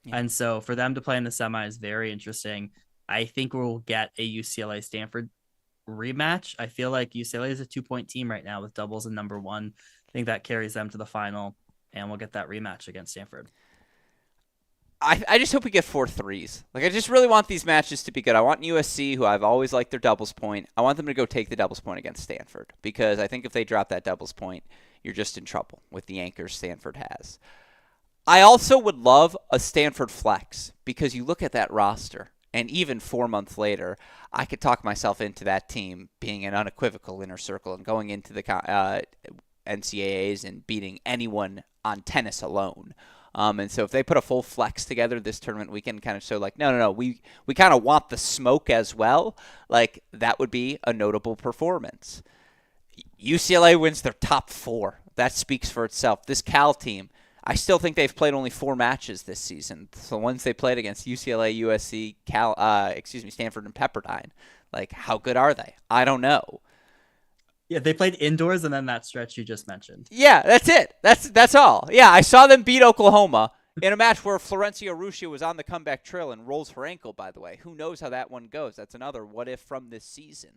Yeah. and so for them to play in the semi is very interesting. I think we'll get a UCLA Stanford rematch. I feel like UCLA is a 2-point team right now with doubles and number one. I think that carries them to the final, and we'll get that rematch against Stanford. I just hope we get 4 threes. Like, I just really want these matches to be good. I want USC, who I've always liked their doubles point. I want them to go take the doubles point against Stanford, because I think if they drop that doubles point, you're just in trouble with the anchors Stanford has. I also would love a Stanford flex, because you look at that roster, and even 4 months later, I could talk myself into that team being an unequivocal inner circle and going into the NCAAs and beating anyone on tennis alone. And so if they put a full flex together this tournament, we can kind of show like, no, we kind of want the smoke as well. Like, that would be a notable performance. UCLA wins their top 4. That speaks for itself. This Cal team, I still think they've played only 4 matches this season. So the ones they played against UCLA, USC, Stanford, and Pepperdine. Like, how good are they? I don't know. Yeah, they played indoors and then that stretch you just mentioned. Yeah, that's it. That's all. Yeah, I saw them beat Oklahoma in a match where Florencia Ruscia was on the comeback trail and rolls her ankle, by the way. Who knows how that one goes? That's another what if from this season.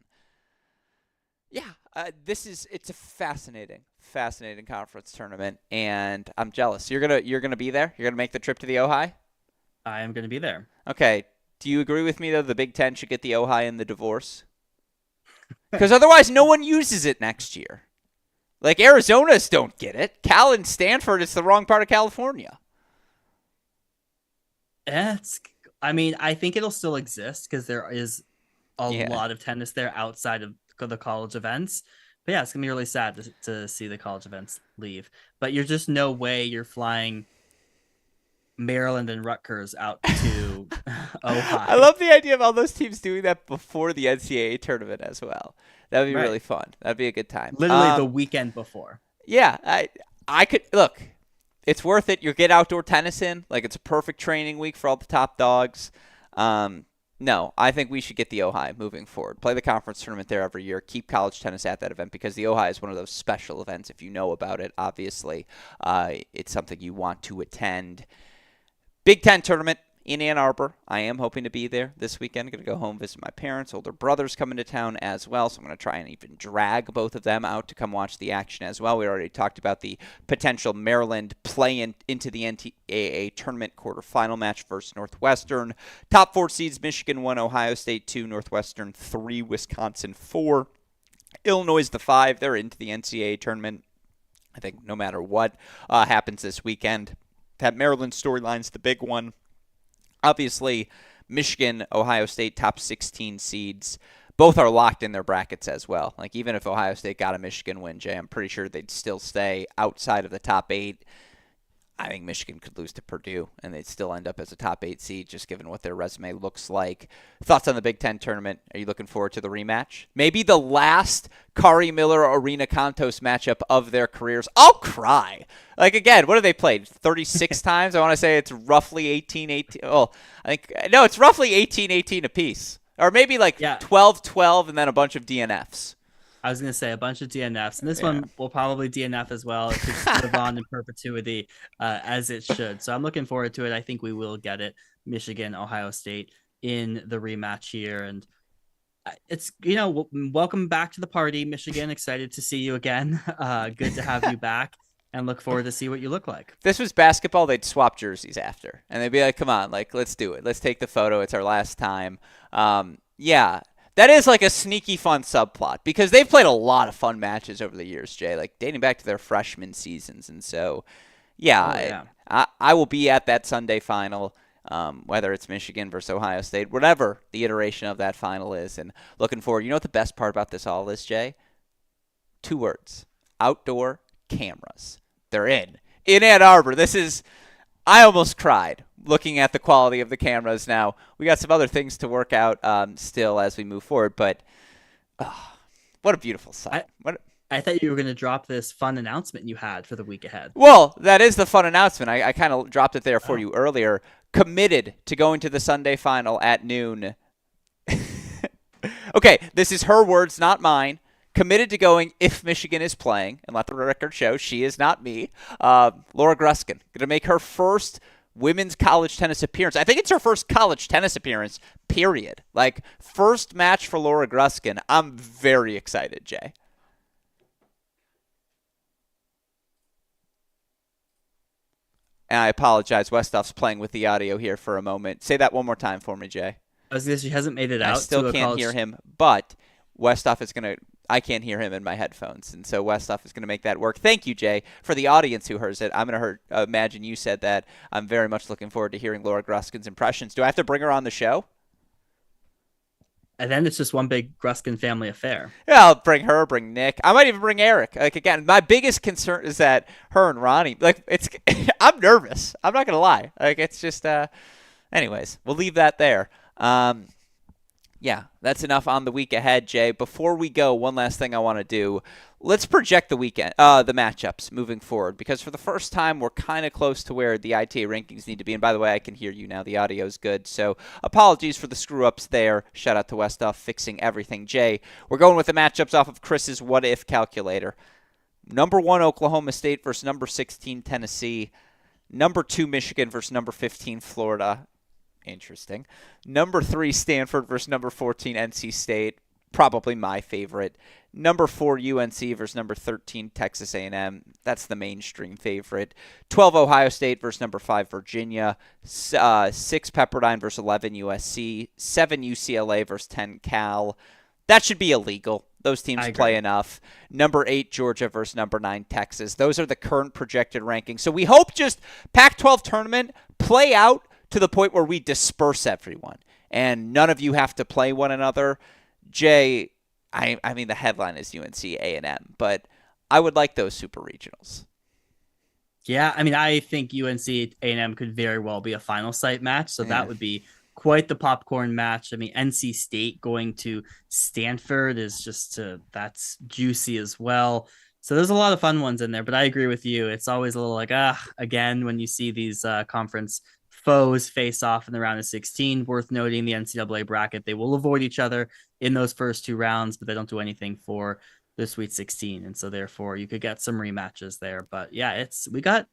Yeah, it's a fascinating conference tournament, and I'm jealous. You're gonna be there? You're gonna make the trip to the Ojai? I am going to be there. Okay. Do you agree with me, though, the Big Ten should get the Ojai in the divorce? Because otherwise no one uses it next year. Like, Arizona's don't get it. Cal and Stanford, it's the wrong part of California. I mean, I think it'll still exist because there is a lot of tennis there outside of the college events. But yeah, it's gonna be really sad to see the college events leave. But you're just no way you're flying Maryland and Rutgers out to Ohio. I love the idea of all those teams doing that before the NCAA tournament as well. That would be Right. really fun. That'd be a good time. Literally the weekend before. Yeah, I could look. It's worth it. You get outdoor tennis in. Like, it's a perfect training week for all the top dogs. No, I think we should get the Ojai moving forward. Play the conference tournament there every year. Keep college tennis at that event, because the Ojai is one of those special events. If you know about it, obviously, it's something you want to attend. Big Ten tournament in Ann Arbor. I am hoping to be there this weekend. I'm going to go home, visit my parents. Older brother's coming to town as well, so I'm going to try and even drag both of them out to come watch the action as well. We already talked about the potential Maryland play into the NCAA tournament quarterfinal match versus Northwestern. Top 4 seeds: Michigan 1, Ohio State 2, Northwestern 3, Wisconsin 4. Illinois the 5. They're into the NCAA tournament, I think, no matter what happens this weekend. That Maryland storyline's the big one. Obviously, Michigan, Ohio State, top 16 seeds. Both are locked in their brackets as well. Like, even if Ohio State got a Michigan win, Jay, I'm pretty sure they'd still stay outside of the top 8. I think Michigan could lose to Purdue, and they'd still end up as a top 8 seed, just given what their resume looks like. Thoughts on the Big Ten tournament? Are you looking forward to the rematch? Maybe the last Kari Miller Arena Contos matchup of their careers. I'll cry. Like, again, what have they played? 36 times? I want to say it's roughly 18-18. Oh, no, it's roughly 18-18 apiece. Or maybe like Yeah, 12-12 and then a bunch of DNFs. I was gonna say a bunch of DNFs, and this Yeah. one will probably DNF as well. It could just live on in perpetuity, as it should. So I'm looking forward to it. I think we will get it. Michigan, Ohio State in the rematch here, and it's welcome back to the party, Michigan. Excited to see you again. Good to have you back, and look forward to see what you look like. If this was basketball, they'd swap jerseys after, and they'd be like, "Come on, like let's do it. Let's take the photo. It's our last time." Yeah, that is like a sneaky fun subplot because they've played a lot of fun matches over the years, Jay, like dating back to their freshman seasons, and so yeah, I will be at that Sunday final. Whether it's Michigan versus Ohio State, whatever the iteration of that final is, and looking forward. You know what the best part about this all is, Jay? 2 words: outdoor cameras. They're in Ann Arbor. I almost cried looking at the quality of the cameras. Now we got some other things to work out still as we move forward, but what a beautiful sight. I thought you were going to drop this fun announcement you had for the week ahead. Well, that is the fun announcement. I kind of dropped it there for you earlier. Committed to going to the Sunday final at noon. Okay, this is her words, not mine. Committed to going if Michigan is playing, and let the record show she is not me. Laura Gruskin, going to make her first women's college tennis appearance. I think it's her first college tennis appearance, period. Like, first match for Laura Gruskin. I'm very excited, Jay. And I apologize. Westhoff's playing with the audio here for a moment. Say that one more time for me, Jay. I was going to say she hasn't made it out. I still can't hear him, but Westhoff is going to – I can't hear him in my headphones, and so Westhoff is going to make that work. Thank you, Jay. For the audience who hears it, I'm going to imagine you said that. I'm very much looking forward to hearing Laura Gruskin's impressions. Do I have to bring her on the show? And then it's just one big Gruskin family affair. Yeah, I'll bring her, bring Nick. I might even bring Eric. Like, again, my biggest concern is that her and Ronnie, like, I'm nervous. I'm not going to lie. Like, it's just, anyways, we'll leave that there. Yeah, that's enough on the week ahead, Jay. Before we go, one last thing I want to do. Let's project the matchups moving forward, because for the first time, we're kind of close to where the ITA rankings need to be. And by the way, I can hear you now. The audio is good. So apologies for the screw-ups there. Shout out to Westhoff fixing everything. Jay, we're going with the matchups off of Chris's what-if calculator. Number 1, Oklahoma State versus number 16, Tennessee. Number 2, Michigan versus number 15, Florida. Interesting. Number 3, Stanford versus number 14, NC State. Probably my favorite. Number 4, UNC versus number 13, Texas A&M. That's the mainstream favorite. 12, Ohio State versus number 5, Virginia. 6, Pepperdine versus 11, USC. 7, UCLA versus 10, Cal. That should be illegal. Those teams play enough. Number 8, Georgia versus number 9, Texas. Those are the current projected rankings. So we hope just Pac-12 tournament play out to the point where we disperse everyone and none of you have to play one another. Jay, I mean, the headline is UNC A&M, but I would like those super regionals. Yeah, I mean, I think UNC A&M could very well be a final site match, so that would be quite the popcorn match. I mean, NC State going to Stanford is just that's juicy as well. So there's a lot of fun ones in there, but I agree with you. It's always a little like, again, when you see these conference foes face off in the round of 16. Worth noting the NCAA bracket, they will avoid each other in those first 2 rounds, but they don't do anything for the Sweet 16. And so therefore you could get some rematches there. But yeah,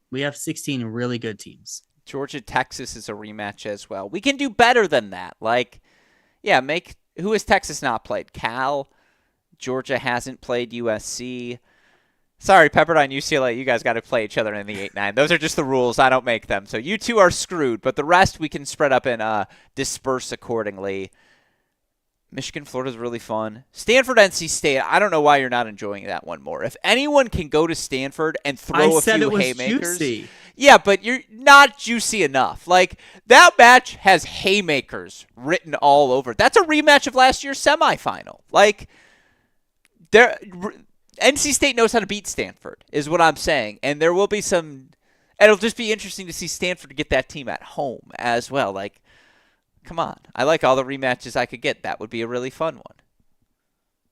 we have 16 really good teams. Georgia, Texas is a rematch as well. We can do better than that. Like, yeah, who has Texas not played? Cal. Georgia hasn't played USC. Sorry, Pepperdine, UCLA, you guys got to play each other in the 8-9. Those are just the rules. I don't make them. So you two are screwed, but the rest we can spread up and disperse accordingly. Michigan, Florida is really fun. Stanford, NC State, I don't know why you're not enjoying that one more. If anyone can go to Stanford and throw a few haymakers. Juicy. Yeah, but you're not juicy enough. Like, that match has haymakers written all over it. That's a rematch of last year's semifinal. Like, NC State knows how to beat Stanford, is what I'm saying. And there will be it'll just be interesting to see Stanford get that team at home as well. Like, come on. I like all the rematches I could get. That would be a really fun one.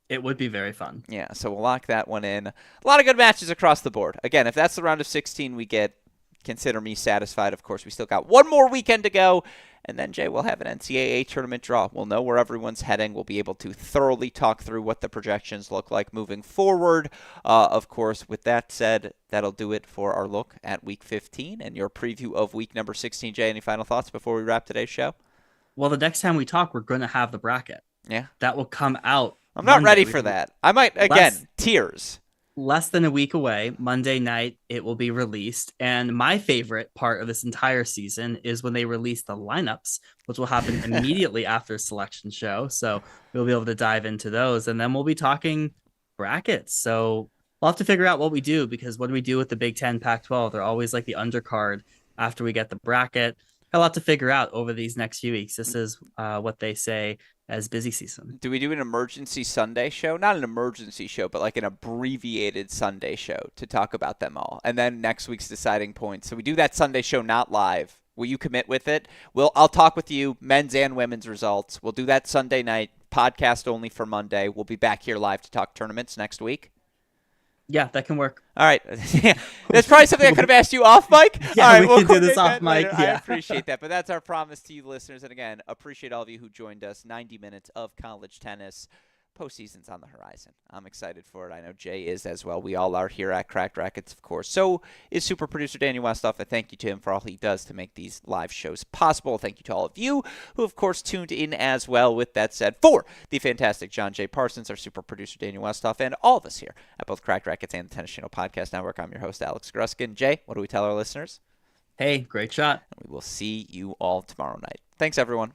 It would be very fun. Yeah, so we'll lock that one in. A lot of good matches across the board. Again, if that's the round of 16 we get, consider me satisfied. Of course, we still got one more weekend to go. And then, Jay, we'll have an NCAA tournament draw. We'll know where everyone's heading. We'll be able to thoroughly talk through what the projections look like moving forward. Of course, with that said, that'll do it for our look at Week 15 and your preview of week number 16. Jay, any final thoughts before we wrap today's show? Well, the next time we talk, we're going to have the bracket. Yeah. That will come out I'm not Monday. ready for that. I might, again, tears. Less than a week away, Monday night, it will be released. And my favorite part of this entire season is when they release the lineups, which will happen immediately after selection show. So we'll be able to dive into those. And then we'll be talking brackets. So we'll have to figure out what we do, because what do we do with the Big Ten, Pac-12? They're always like the undercard after we get the bracket. A lot to figure out over these next few weeks. This is what they say as busy season. Do we do an emergency Sunday show? Not an emergency show, but like an abbreviated Sunday show to talk about them all. And then next week's deciding point. So we do that Sunday show not live. Will you commit with it? I'll talk with you, men's and women's results. We'll do that Sunday night, podcast only for Monday. We'll be back here live to talk tournaments next week. Yeah, that can work. All right. That's probably something I could have asked you off mic. Yeah, all right, we can do this off mic. Yeah. I appreciate that. But that's our promise to you listeners. And again, appreciate all of you who joined us. 90 minutes of college tennis. Postseason's on the horizon. I'm excited for it. I know Jay is as well. We all are here at Cracked Rackets, of course. So is super producer Daniel Westhoff. I thank you to him for all he does to make these live shows possible. Thank you to all of you who, of course, tuned in as well. With that said, for the fantastic John J. Parsons, our super producer Daniel Westhoff, and all of us here at both Cracked Rackets and the Tennis Channel Podcast Network, I'm your host, Alex Gruskin. Jay, what do we tell our listeners? Hey, great shot. And we will see you all tomorrow night. Thanks, everyone.